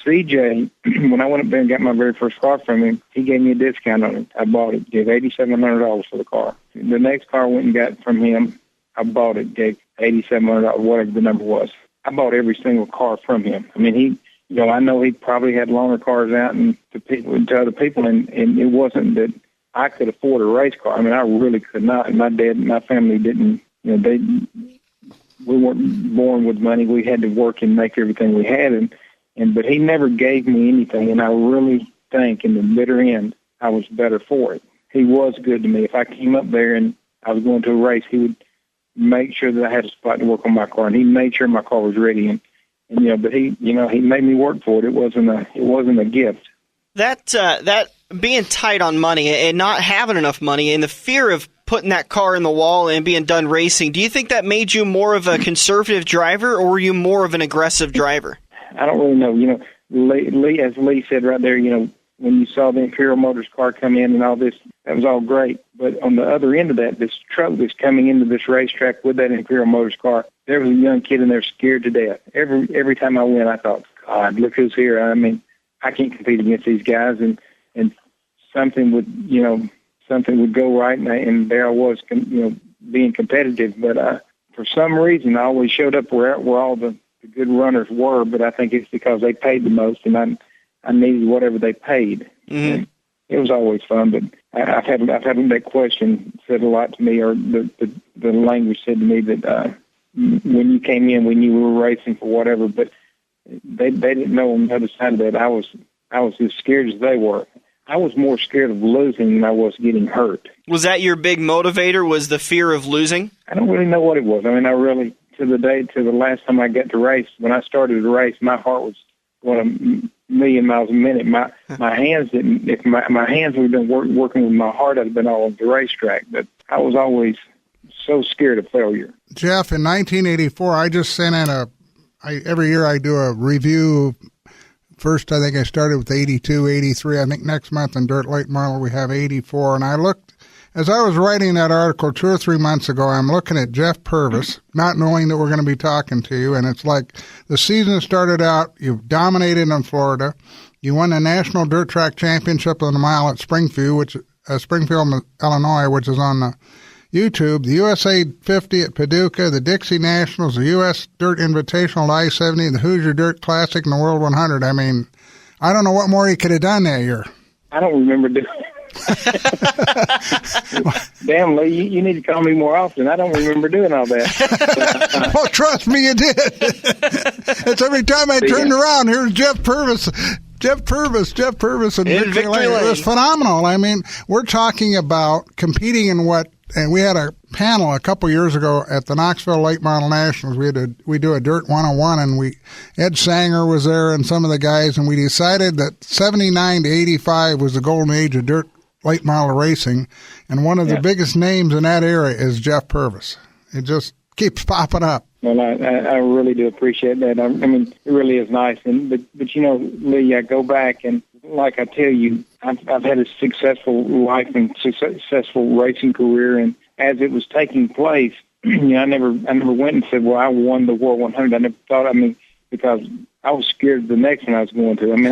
CJ, when I went up there and got my very first car from him, he gave me a discount on it. I bought it, gave $8,700 for the car. The next car I went and got from him, I bought it, gave $8,700, whatever the number was. I bought every single car from him. I mean, I know he probably had loaner cars out and to other people, and it wasn't that I could afford a race car. I mean, I really could not. And my dad and my family didn't, we weren't born with money. We had to work and make everything we had, but he never gave me anything, and I really think in the bitter end I was better for it. He was good to me. If I came up there and I was going to a race, he would make sure that I had a spot to work on my car, and he made sure my car was ready. But he made me work for it. It wasn't a gift. That being tight on money and not having enough money and the fear of putting that car in the wall and being done racing, do you think that made you more of a conservative driver, or were you more of an aggressive driver? I don't really know. Lee, as Lee said right there, when you saw the Imperial Motors car come in and all this, that was all great. But on the other end of that, this truck that's coming into this racetrack with that Imperial Motors car, there was a young kid in there scared to death. Every time I went, I thought, God, look who's here. I mean, I can't compete against these guys, and something would go right, and there I was, being competitive. But for some reason, I always showed up where all the good runners were. But I think it's because they paid the most, and I needed whatever they paid. Mm-hmm. It was always fun, but I've had that question said a lot to me, or the language said to me that when you came in, we knew we were racing for whatever, but they didn't know on the other side of that I was as scared as they were. I was more scared of losing than I was getting hurt. Was that your big motivator, was the fear of losing? I don't really know what it was. I mean, I really, to the last time I got to race, when I started to race, my heart was going a million miles a minute. My hands didn't. If my hands would have been working with my heart, I'd have been all over the racetrack. But I was always so scared of failure. Jeff, in 1984, I just sent in every year I do a review. First, I think I started with 82, 83. I think next month in Dirt Late Model we have 84. And I looked, as I was writing that article 2 or 3 months ago, I'm looking at Jeff Purvis, not knowing that we're going to be talking to you. And it's like the season started out, you've dominated in Florida. You won the National Dirt Track Championship on the mile at Springfield, Illinois, which is on the YouTube, the USA 50 at Paducah, the Dixie Nationals, the U.S. Dirt Invitational at I-70, the Hoosier Dirt Classic, and the World 100. I mean, I don't know what more he could have done that year. I don't remember doing Damn, Lee, you need to call me more often. I don't remember doing all that. Well, trust me, you did. It's every time I turned around, here's Jeff Purvis. Jeff Purvis and Victory Lane. It was phenomenal. I mean, we're talking about competing in what, and we had a panel a couple years ago at the Knoxville Late Model Nationals. We do a Dirt 101, and Ed Sanger was there and some of the guys, and we decided that 79 to 85 was the golden age of dirt late model racing, and one of the biggest names in that era is Jeff Purvis. It just keeps popping up. Well, I really do appreciate that. I mean, it really is nice. But Lee, I go back and, like I tell you, I've had a successful life and successful racing career, and as it was taking place, I never went and said, well, I won the World 100. I never thought, because I was scared of the next one I was going to. I mean,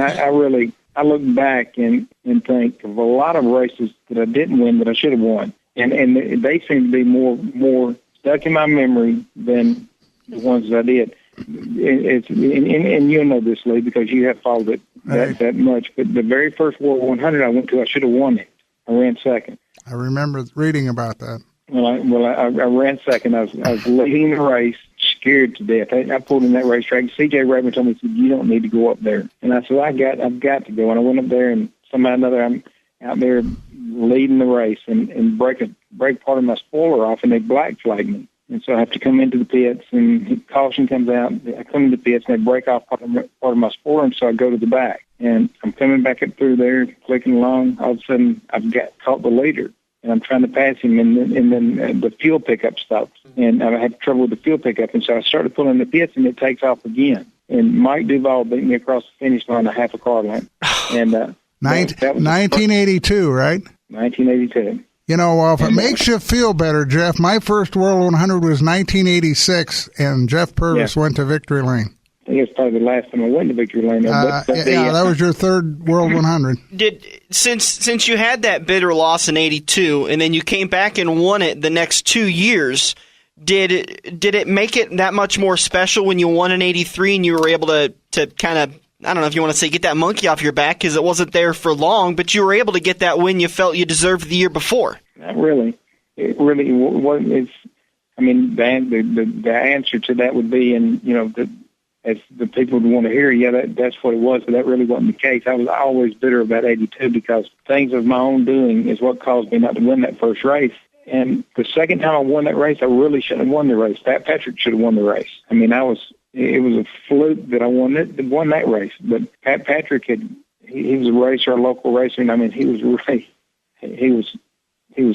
I look back and think of a lot of races that I didn't win that I should have won, and they seem to be more stuck in my memory than the ones that I did. And you know this, Lee, because you have followed it that much. But the very first World 100 I went to, I should have won it. I ran second. I remember reading about that. I ran second. I was leading the race, scared to death. I pulled in that racetrack. C.J. Raven told me, he said, you don't need to go up there. And I said, I've got to go. And I went up there, and somehow or another, I'm out there leading the race and break part of my spoiler off, and they black flagged me. And so I have to come into the pits, and caution comes out. I come into the pits, and they break off part of my spoiler, and so I go to the back. And I'm coming back up through there, clicking along. All of a sudden, I've caught the leader, and I'm trying to pass him, and then the fuel pickup stops. And I had trouble with the fuel pickup, and so I started pulling the pits, and it takes off again. And Mike Duvall beat me across the finish line a half a car length. And that was 1982, right? 1982. You know, well, if it makes you feel better, Jeff, my first World 100 was 1986, and Jeff Purvis went to Victory Lane. I think it's probably the last time I went to Victory Lane. That was your third World 100. Since you had that bitter loss in 82, and then you came back and won it the next 2 years, did it make it that much more special when you won in 83 and you were able to kind of, I don't know if you want to say get that monkey off your back because it wasn't there for long, but you were able to get that win you felt you deserved the year before? Not really. It really wasn't. I mean, the answer to that would be, and you know, as the people would want to hear, that's what it was, but that really wasn't the case. I was always bitter about 82 because things of my own doing is what caused me not to win that first race. And the second time I won that race, I really shouldn't have won the race. Pat Patrick should have won the race. I mean, it was a fluke that I won that race. But Pat Patrick he was a racer, a local racer, and I mean, he was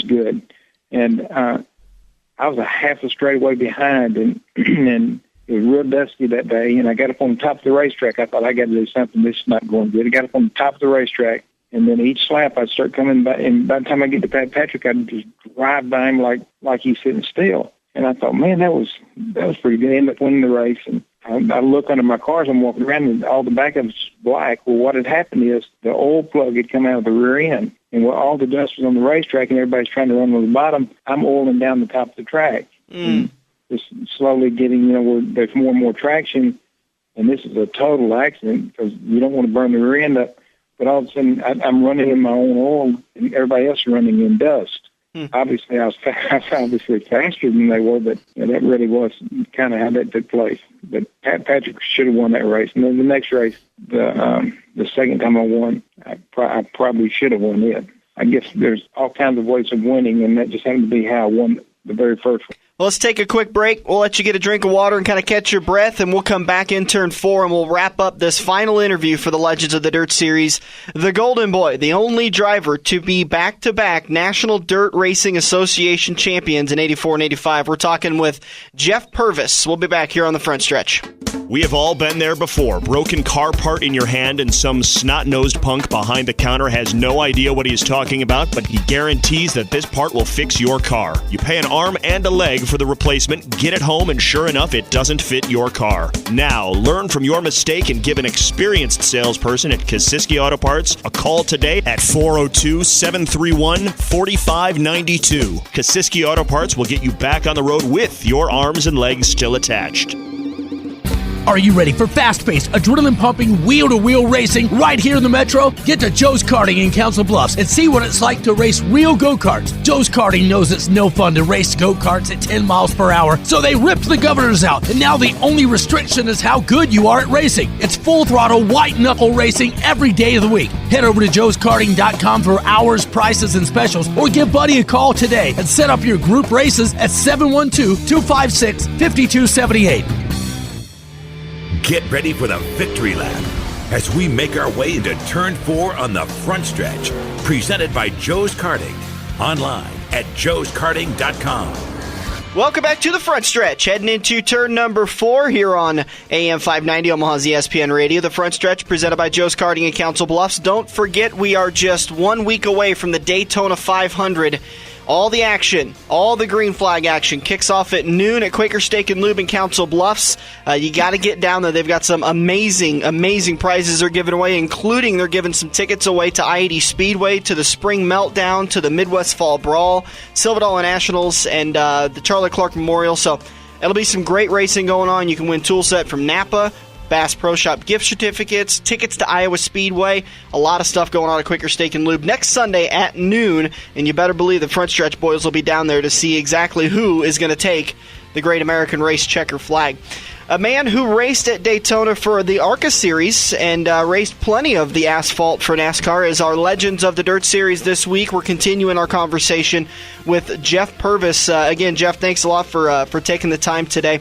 good. And I was a half a straightaway behind, and it was real dusty that day. And I got up on the top of the racetrack. I thought I got to do something. This is not going good. I got up on the top of the racetrack. And then each slap, I'd start coming back. And by the time I get to Pat Patrick, I'd just drive by him like he's sitting still. And I thought, man, that was pretty good. I ended up winning the race. And I look under my car as I'm walking around, and all the back of it's black. Well, what had happened is the oil plug had come out of the rear end. And while all the dust was on the racetrack and everybody's trying to run on the bottom, I'm oiling down the top of the track. And just slowly getting, where there's more and more traction. And this is a total accident because you don't want to burn the rear end up. But all of a sudden, I'm running in my own oil, and everybody else is running in dust. Obviously, I was obviously faster than they were, but that really was kind of how that took place. But Pat Patrick should have won that race. And then the next race, the second time I won, I probably should have won it. I guess there's all kinds of ways of winning, and that just happened to be how I won the very first one. Well, let's take a quick break. We'll let you get a drink of water and kind of catch your breath, and we'll come back in turn 4, and we'll wrap up this final interview for the Legends of the Dirt Series. The Golden Boy, the only driver to be back-to-back National Dirt Racing Association champions in 84 and 85. We're talking with Jeff Purvis. We'll be back here on the front stretch. We have all been there before. Broken car part in your hand and some snot-nosed punk behind the counter has no idea what he is talking about, but he guarantees that this part will fix your car. You pay an arm and a leg for the replacement, get it home, and sure enough, it doesn't fit your car. Now, learn from your mistake and give an experienced salesperson at Kosiski Auto Parts a call today at 402-731-4592. Kosiski Auto Parts will get you back on the road with your arms and legs still attached. Are you ready for fast-paced, adrenaline-pumping, wheel-to-wheel racing right here in the Metro? Get to Joe's Karting in Council Bluffs and see what it's like to race real go-karts. Joe's Karting knows it's no fun to race go-karts at 10 miles per hour, so they ripped the governors out, and now the only restriction is how good you are at racing. It's full-throttle, white-knuckle racing every day of the week. Head over to joeskarting.com for hours, prices, and specials, or give Buddy a call today and set up your group races at 712-256-5278. Get ready for the victory lap as we make our way into turn 4 on the front stretch. Presented by Joe's Karting. Online at joeskarting.com. Welcome back to the front stretch. Heading into turn number 4 here on AM 590 Omaha's ESPN Radio. The front stretch presented by Joe's Karting in Council Bluffs. Don't forget we are just 1 week away from the Daytona 500. All the action, all the green flag action kicks off at noon at Quaker Steak and Lube in Council Bluffs. You got to get down there. They've got some amazing, amazing prizes they're giving away, including they're giving some tickets away to I-80 Speedway, to the Spring Meltdown, to the Midwest Fall Brawl, Silver Dollar Nationals, and the Charlie Clark Memorial. So it'll be some great racing going on. You can win tool set from Napa, Bass Pro Shop gift certificates, tickets to Iowa Speedway, a lot of stuff going on at Quaker Steak and Lube next Sunday at noon, and you better believe the front stretch boys will be down there to see exactly who is going to take the Great American Race checker flag. A man who raced at Daytona for the ARCA Series and raced plenty of the asphalt for NASCAR is our Legends of the Dirt Series this week. We're continuing our conversation with Jeff Purvis. Again, Jeff, thanks a lot for taking the time today.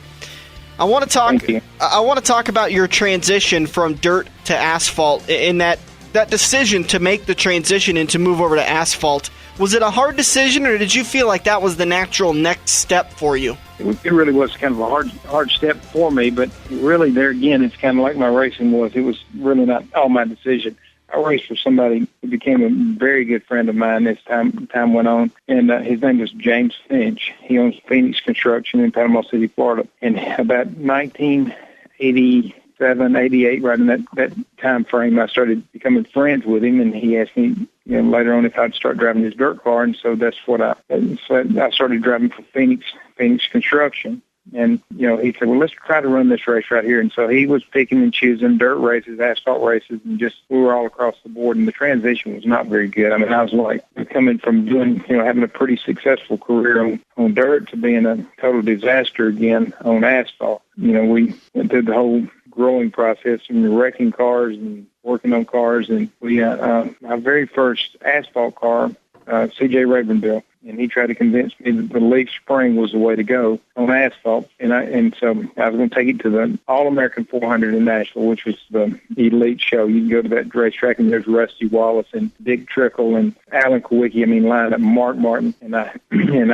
I want to talk about your transition from dirt to asphalt, in that decision to make the transition and to move over to asphalt. Was it a hard decision, or did you feel like that was the natural next step for you? It really was kind of a hard step for me, but really there again, it's kind of like my racing was. It was really not all my decision. I raced for somebody who became a very good friend of mine as time went on, and his name was James Finch. He owns Phoenix Construction in Panama City, Florida. And about 1987, 88, right in that time frame, I started becoming friends with him, and he asked me later on if I'd start driving his dirt car, and so that's what I started driving for Phoenix Construction. And, he said, well, let's try to run this race right here. And so he was picking and choosing dirt races, asphalt races, and we were all across the board. And the transition was not very good. I mean, I was like coming from having a pretty successful career on dirt to being a total disaster again on asphalt. We went through the whole growing process and wrecking cars and working on cars. And we my very first asphalt car, C.J. Ravenville, and he tried to convince me that the leaf spring was the way to go on asphalt. And so I was going to take it to the All-American 400 in Nashville, which was the elite show. You can go to that racetrack, and there's Rusty Wallace and Dick Trickle and Alan Kowicki, lined up Mark Martin. And I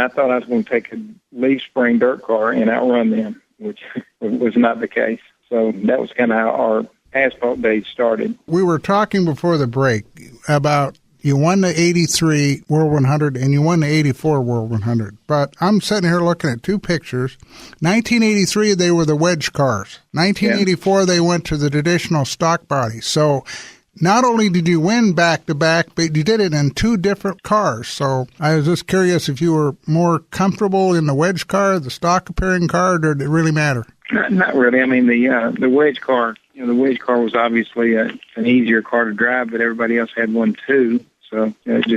thought I was going to take a leaf spring dirt car and outrun them, which was not the case. So that was kind of how our asphalt days started. We were talking before the break about you won the 83 World 100 and you won the 84 World 100. But I'm sitting here looking at two pictures. 1983, they were the wedge cars. 1984, They went to the traditional stock body. So not only did you win back-to-back, but you did it in two different cars. So I was just curious if you were more comfortable in the wedge car, the stock-appearing car, or did it really matter? Not really. I mean, the wedge car, the wedge car was obviously an easier car to drive, but everybody else had one too. So it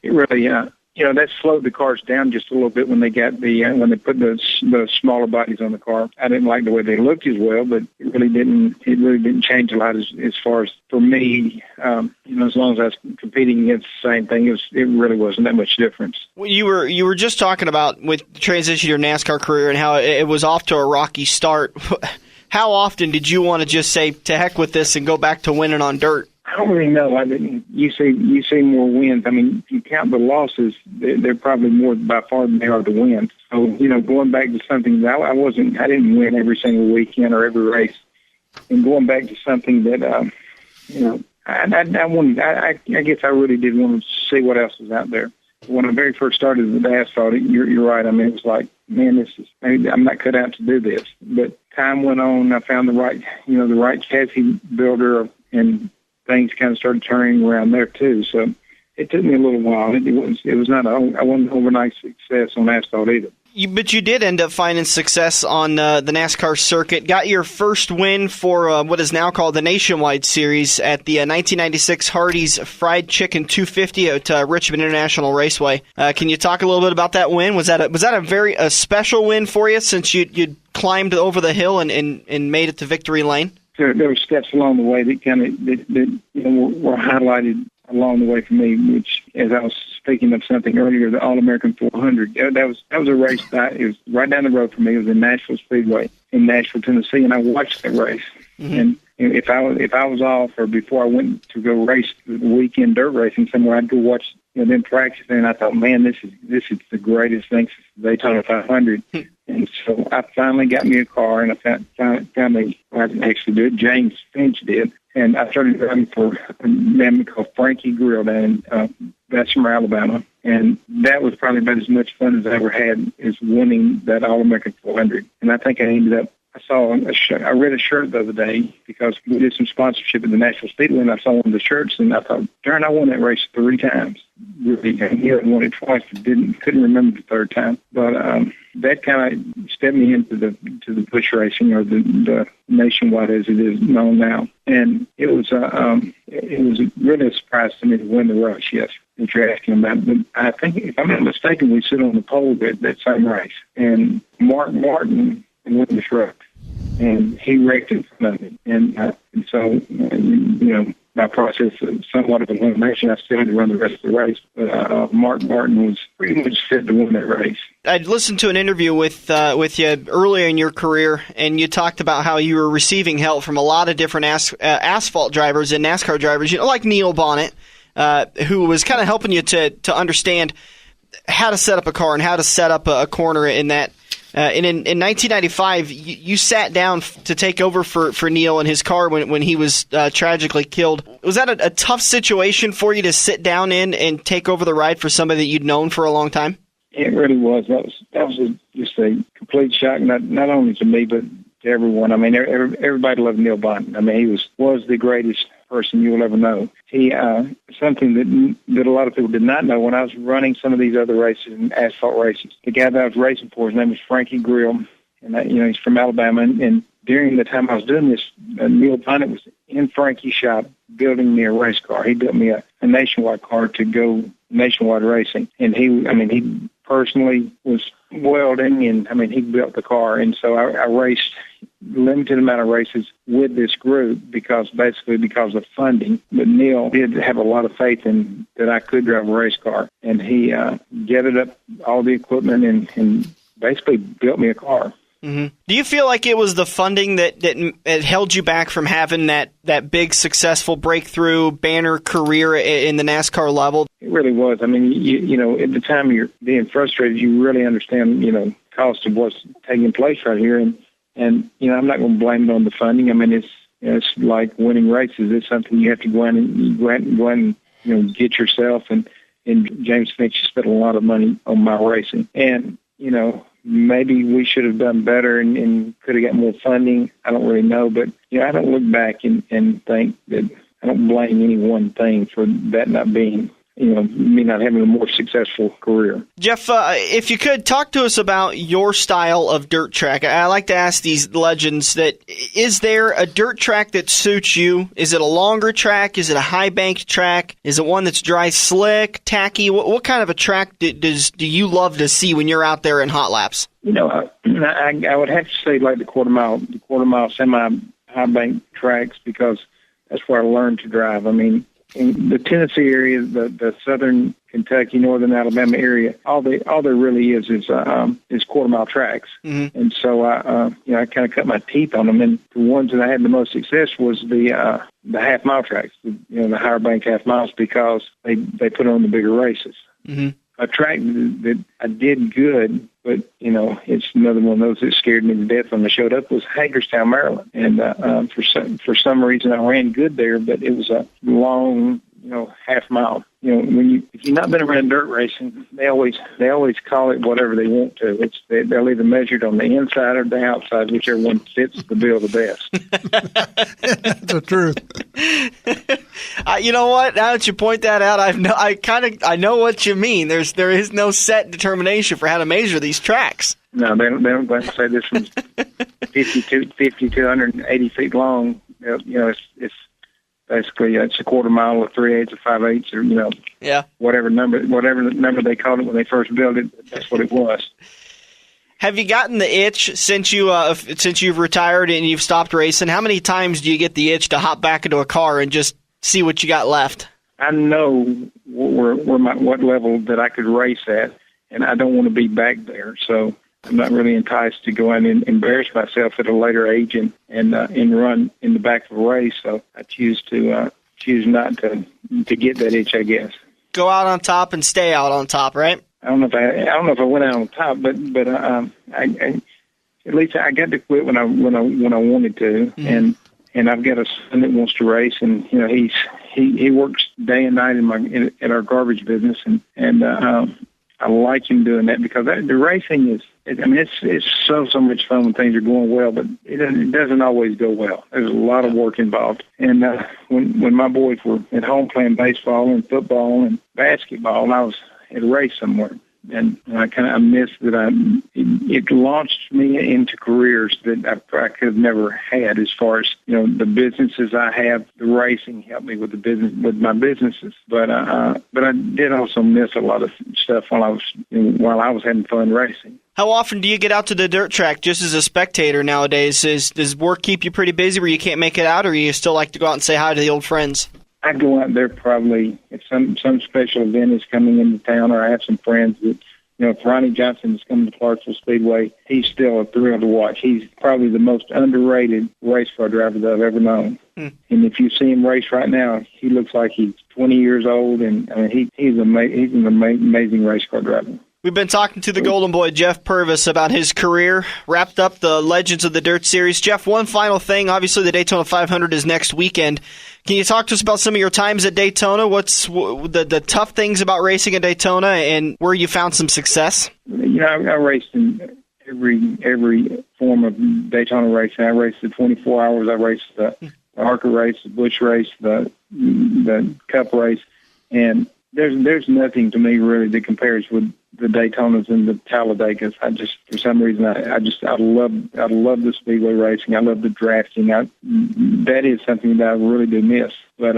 really, that slowed the cars down just a little bit when they got when they put the smaller bodies on the car. I didn't like the way they looked as well, but it really didn't change a lot as far as for me. As long as I was competing against the same thing, it really wasn't that much difference. Well, you were just talking about with the transition to your NASCAR career and how it was off to a rocky start. How often did you want to just say, to heck with this and go back to winning on dirt? I don't really know. You see more wins. I mean, if you count the losses, they're probably more by far than they are the wins. So, going back to something that I didn't win every single weekend or every race, and going back to something that, I guess I really did want to see what else was out there. When I very first started with asphalt, you're right. I mean, it was like, man, maybe I'm not cut out to do this. But time went on. I found the right chassis builder, and things kind of started turning around there too. So it took me a little while. I wasn't an overnight success on asphalt either. But you did end up finding success on the NASCAR circuit. Got your first win for what is now called the Nationwide Series at the 1996 Hardee's Fried Chicken 250 at Richmond International Raceway. Can you talk a little bit about that win? Was that a very special win for you since you'd climbed over the hill and made it to victory lane? There were steps along the way that were highlighted along the way for me, which, as I was speaking of something earlier, the All-American 400. That was a race it was right down the road for me. It was in Nashville Speedway in Nashville, Tennessee, and I watched that race. Mm-hmm. And if I was off or before I went to go race the weekend dirt racing somewhere, I'd go watch them practicing, and I thought, man, this is the greatest thing since the Daytona 500. And so I finally got me a car, and I found I didn't actually do it. James Finch did. And I started driving for a man called Frankie Grill down in Bessemer, Alabama. And that was probably about as much fun as I ever had, is winning that All-American 400. And I think I ended up, I read a shirt the other day because we did some sponsorship at the Nashville Speedway, and I saw one of the shirts, and I thought, darn, I won that race 3 times. Really, he had won it twice, but couldn't remember the third time. But that kind of stepped me into the bush racing, or the Nationwide as it is known now. And it was really a surprise to me to win the race. Yes, that you're asking about. But I think, if I'm not mistaken, we sit on the pole that same race, and Mark Martin won the truck. and he wrecked in front of me. And so, my process is somewhat of elimination. I still had to run the rest of the race. But Mark Martin was pretty much set to win that race. I listened to an interview with you earlier in your career, and you talked about how you were receiving help from a lot of different asphalt drivers and NASCAR drivers, like Neil Bonnet, who was kind of helping you to understand how to set up a car and how to set up a corner in that. And in 1995, you sat down to take over for Neil in his car when he was tragically killed. Was that a tough situation for you to sit down in and take over the ride for somebody that you'd known for a long time? It really was. That was just a complete shock, not only to me, but to everyone. I mean, everybody loved Neil Bonnet. I mean, he was the greatest person you will ever know. He something that a lot of people did not know. When I was running some of these other races and asphalt races, the guy that I was racing for, his name was Frankie Grill, and he's from Alabama. And during the time I was doing this, Neil Bonnet was in Frankie's shop building me a race car. He built me a nationwide car to go nationwide racing, and he personally was welding, and he built the car. And so I raced limited amount of races with this group because of funding. But Neil did have a lot of faith in that I could drive a race car, and he gathered up all the equipment and basically built me a car. Mm-hmm. Do you feel like it was the funding that held you back from having that big successful breakthrough banner career in the NASCAR level? It really was. I mean, at the time you're being frustrated, you really understand, cost of what's taking place right here. And I'm not going to blame it on the funding. I mean, it's like winning races. It's something you have to go in and get yourself. And James Finch spent a lot of money on my racing. And, maybe we should have done better and could have got more funding. I don't really know. But, I don't look back and think that I don't blame any one thing for that not being, me not having a more successful career. Jeff, if you could, talk to us about your style of dirt track. I like to ask these legends is there a dirt track that suits you? Is it a longer track? Is it a high banked track? Is it one that's dry slick, tacky? What kind of a track do you love to see when you're out there in hot laps? I would have to say like the quarter mile semi high bank tracks, because that's where I learned to drive. I mean, in the Tennessee area, the southern Kentucky, northern Alabama area, all there really is quarter mile tracks. Mm-hmm. And so I kind of cut my teeth on them. And the ones that I had the most success was the half mile tracks, the higher bank half miles, because they put on the bigger races. Mm-hmm. A track that I did good, but it's another one of those that scared me to death when I showed up, was Hagerstown, Maryland. And for some reason I ran good there, but it was a long, half mile. If you've not been around dirt racing, they always call it whatever they want to. They'll either measure it on the inside or the outside, whichever one fits the bill the best. That's the truth. You know what? Now that you point that out, I know what you mean. There is no set determination for how to measure these tracks. No, they don't go and say this one's 5,280 feet long. It's basically it's a quarter mile or 3/8 or 5/8 or whatever number they called it when they first built it. That's what it was. Have you gotten the itch since you've retired and you've stopped racing? How many times do you get the itch to hop back into a car and just see what you got left? I know what level that I could race at, and I don't want to be back there. So I'm not really enticed to go in and embarrass myself at a later age and run in the back of a race. So I choose not to get that itch, I guess. Go out on top and stay out on top, right? I don't know if I went out on top, but I at least I got to quit when I wanted to, mm-hmm. and I've got a son that wants to race, and he works day and night in our garbage business, and I like him doing that, because the racing it's so much fun when things are going well, but it doesn't always go well. There's a lot of work involved. And when my boys were at home playing baseball and football and basketball, I was at a race somewhere. And I miss that it launched me into careers that I could have never had, as far as, the businesses I have. The racing helped me with my businesses. But I did also miss a lot of stuff while I was having fun racing. How often do you get out to the dirt track just as a spectator nowadays? Does work keep you pretty busy where you can't make it out, or you still like to go out and say hi to the old friends? I go out there probably if some special event is coming into town, or I have some friends that, if Ronnie Johnson is coming to Clarksville Speedway, he's still a thrill to watch. He's probably the most underrated race car driver that I've ever known. And if you see him race right now, he looks like he's 20 years old, and he's an amazing race car driver. We've been talking to the Golden Boy, Jeff Purvis, about his career, wrapped up the Legends of the Dirt Series. Jeff, one final thing. Obviously, the Daytona 500 is next weekend. Can you talk to us about some of your times at Daytona? What's the tough things about racing at Daytona, and where you found some success? I raced in every form of Daytona racing. I raced the 24 hours. I raced the ARCA race, the Busch race, the Cup race, and there's nothing to me really that compares with the Daytonas and the Talladegas. For some reason, I love the speedway racing. I love the drafting. That is something that I really do miss. But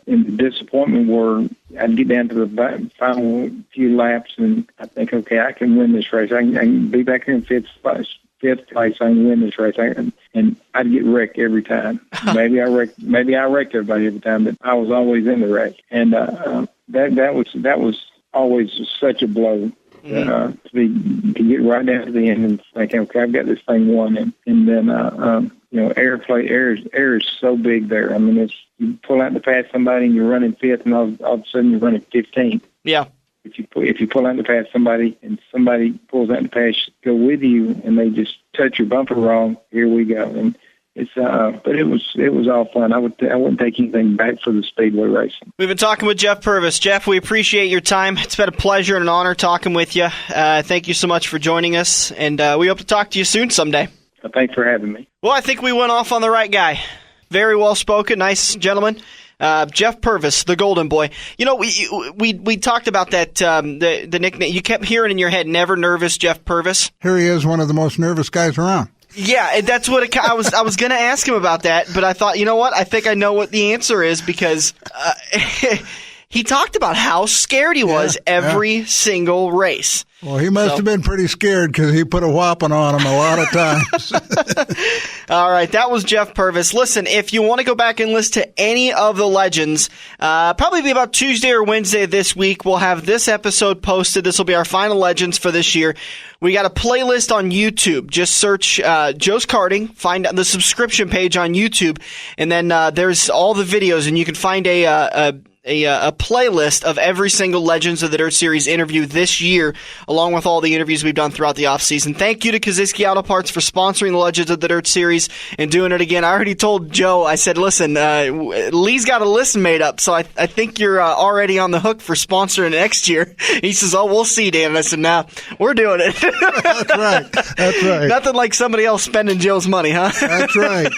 in the disappointment where I'd get down to the final few laps and I think, okay, I can win this race. I can be back here in fifth place. I can win this race, and I'd get wrecked every time. Maybe I wrecked everybody every time, but I was always in the wreck, and that was always such a blow to get right down to the end and think, okay, I've got this thing won, and then air is so big there. I mean, you pull out to pass somebody and you're running fifth, and all of a sudden you're running 15th. Yeah. If you pull out to pass somebody and somebody pulls out to pass go with you and they just touch your bumper wrong, here we go. And it's but it was all fun. I wouldn't take anything back for the speedway racing. We've been talking with Jeff Purvis. Jeff, we appreciate your time. It's been a pleasure and an honor talking with you. Thank you so much for joining us, and we hope to talk to you soon someday. Thanks for having me. Well, I think we went off on the right guy. Very well spoken, nice gentleman. Jeff Purvis, the Golden Boy. We talked about that, the nickname. You kept hearing in your head, never nervous Jeff Purvis. Here he is, one of the most nervous guys around. Yeah, and that's what I was going to ask him about that, but I thought, you know what? I think I know what the answer is, because he talked about how scared he was every single race. Well, he must have been pretty scared, because he put a whopping on him a lot of times. All right, that was Jeff Purvis. Listen, if you want to go back and listen to any of the Legends, probably be about Tuesday or Wednesday this week, we'll have this episode posted. This will be our final Legends for this year. We got a playlist on YouTube. Just search Joe's Karting, find the subscription page on YouTube, and then there's all the videos, and you can find a playlist of every single Legends of the Dirt Series interview this year, along with all the interviews we've done throughout the offseason. Thank you to Koziski Auto Parts for sponsoring the Legends of the Dirt Series and doing it again. I already told Joe, I said, listen, Lee's got a list made up, so I think you're already on the hook for sponsoring next year. He says, oh, we'll see, Dan. And I said, nah, we're doing it. That's right. Nothing like somebody else spending Joe's money, huh? That's right.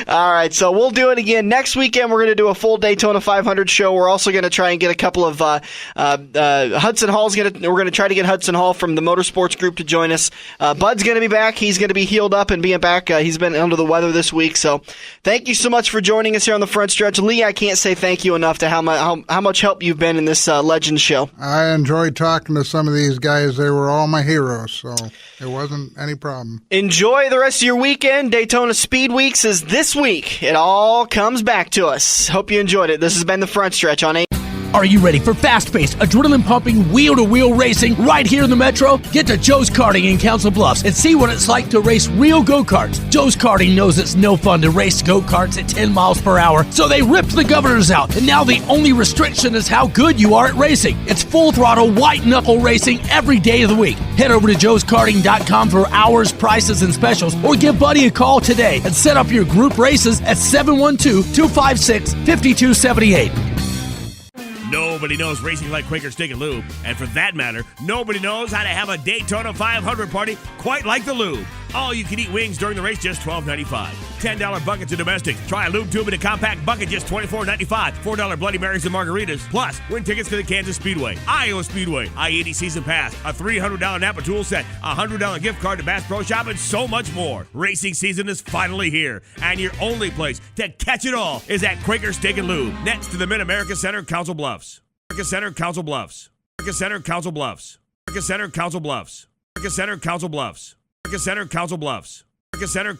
All right, so we'll do it again. Next weekend, we're going to do a full Daytona 500 show. We're also going to try and get a couple of Hudson Hall's we're going to try to get Hudson Hall from the Motorsports Group to join us. Bud's going to be back. He's going to be healed up and being back. He's been under the weather this week. So thank you so much for joining us here on the Front Stretch. Lee, I can't say thank you enough to how much help you've been in this Legends show. I enjoyed talking to some of these guys. They were all my heroes, so it wasn't any problem. Enjoy the rest of your weekend. Daytona Speed Weeks is this week. It all comes back to us. Hope you enjoyed it. This has been the Front Stretch on 8. Are you ready for fast-paced, adrenaline-pumping, wheel-to-wheel racing right here in the Metro? Get to Joe's Karting in Council Bluffs and see what it's like to race real go-karts. Joe's Karting knows it's no fun to race go-karts at 10 miles per hour, so they ripped the governors out, and now the only restriction is how good you are at racing. It's full-throttle, white-knuckle racing every day of the week. Head over to joeskarting.com for hours, prices, and specials, or give Buddy a call today and set up your group races at 712-256-5278. Nobody knows racing like Quaker Steak and Lube. And for that matter, nobody knows how to have a Daytona 500 party quite like the Lube. All you can eat wings during the race, just $12.95. $10 buckets of domestic. Try a lube tube in a compact bucket, just $24.95. $4 Bloody Marys and margaritas. Plus, win tickets to the Kansas Speedway, Iowa Speedway, I-80 Season Pass, a $300 Napa tool set, a $100 gift card to Bass Pro Shop, and so much more. Racing season is finally here, and your only place to catch it all is at Quaker Steak and Lube, next to the Mid-America Center, Council Bluffs. America Center, Council Bluffs. America Center, Council Bluffs. America Center, Council Bluffs. Center, Council Bluffs. Center, Council Bluffs. Center, Council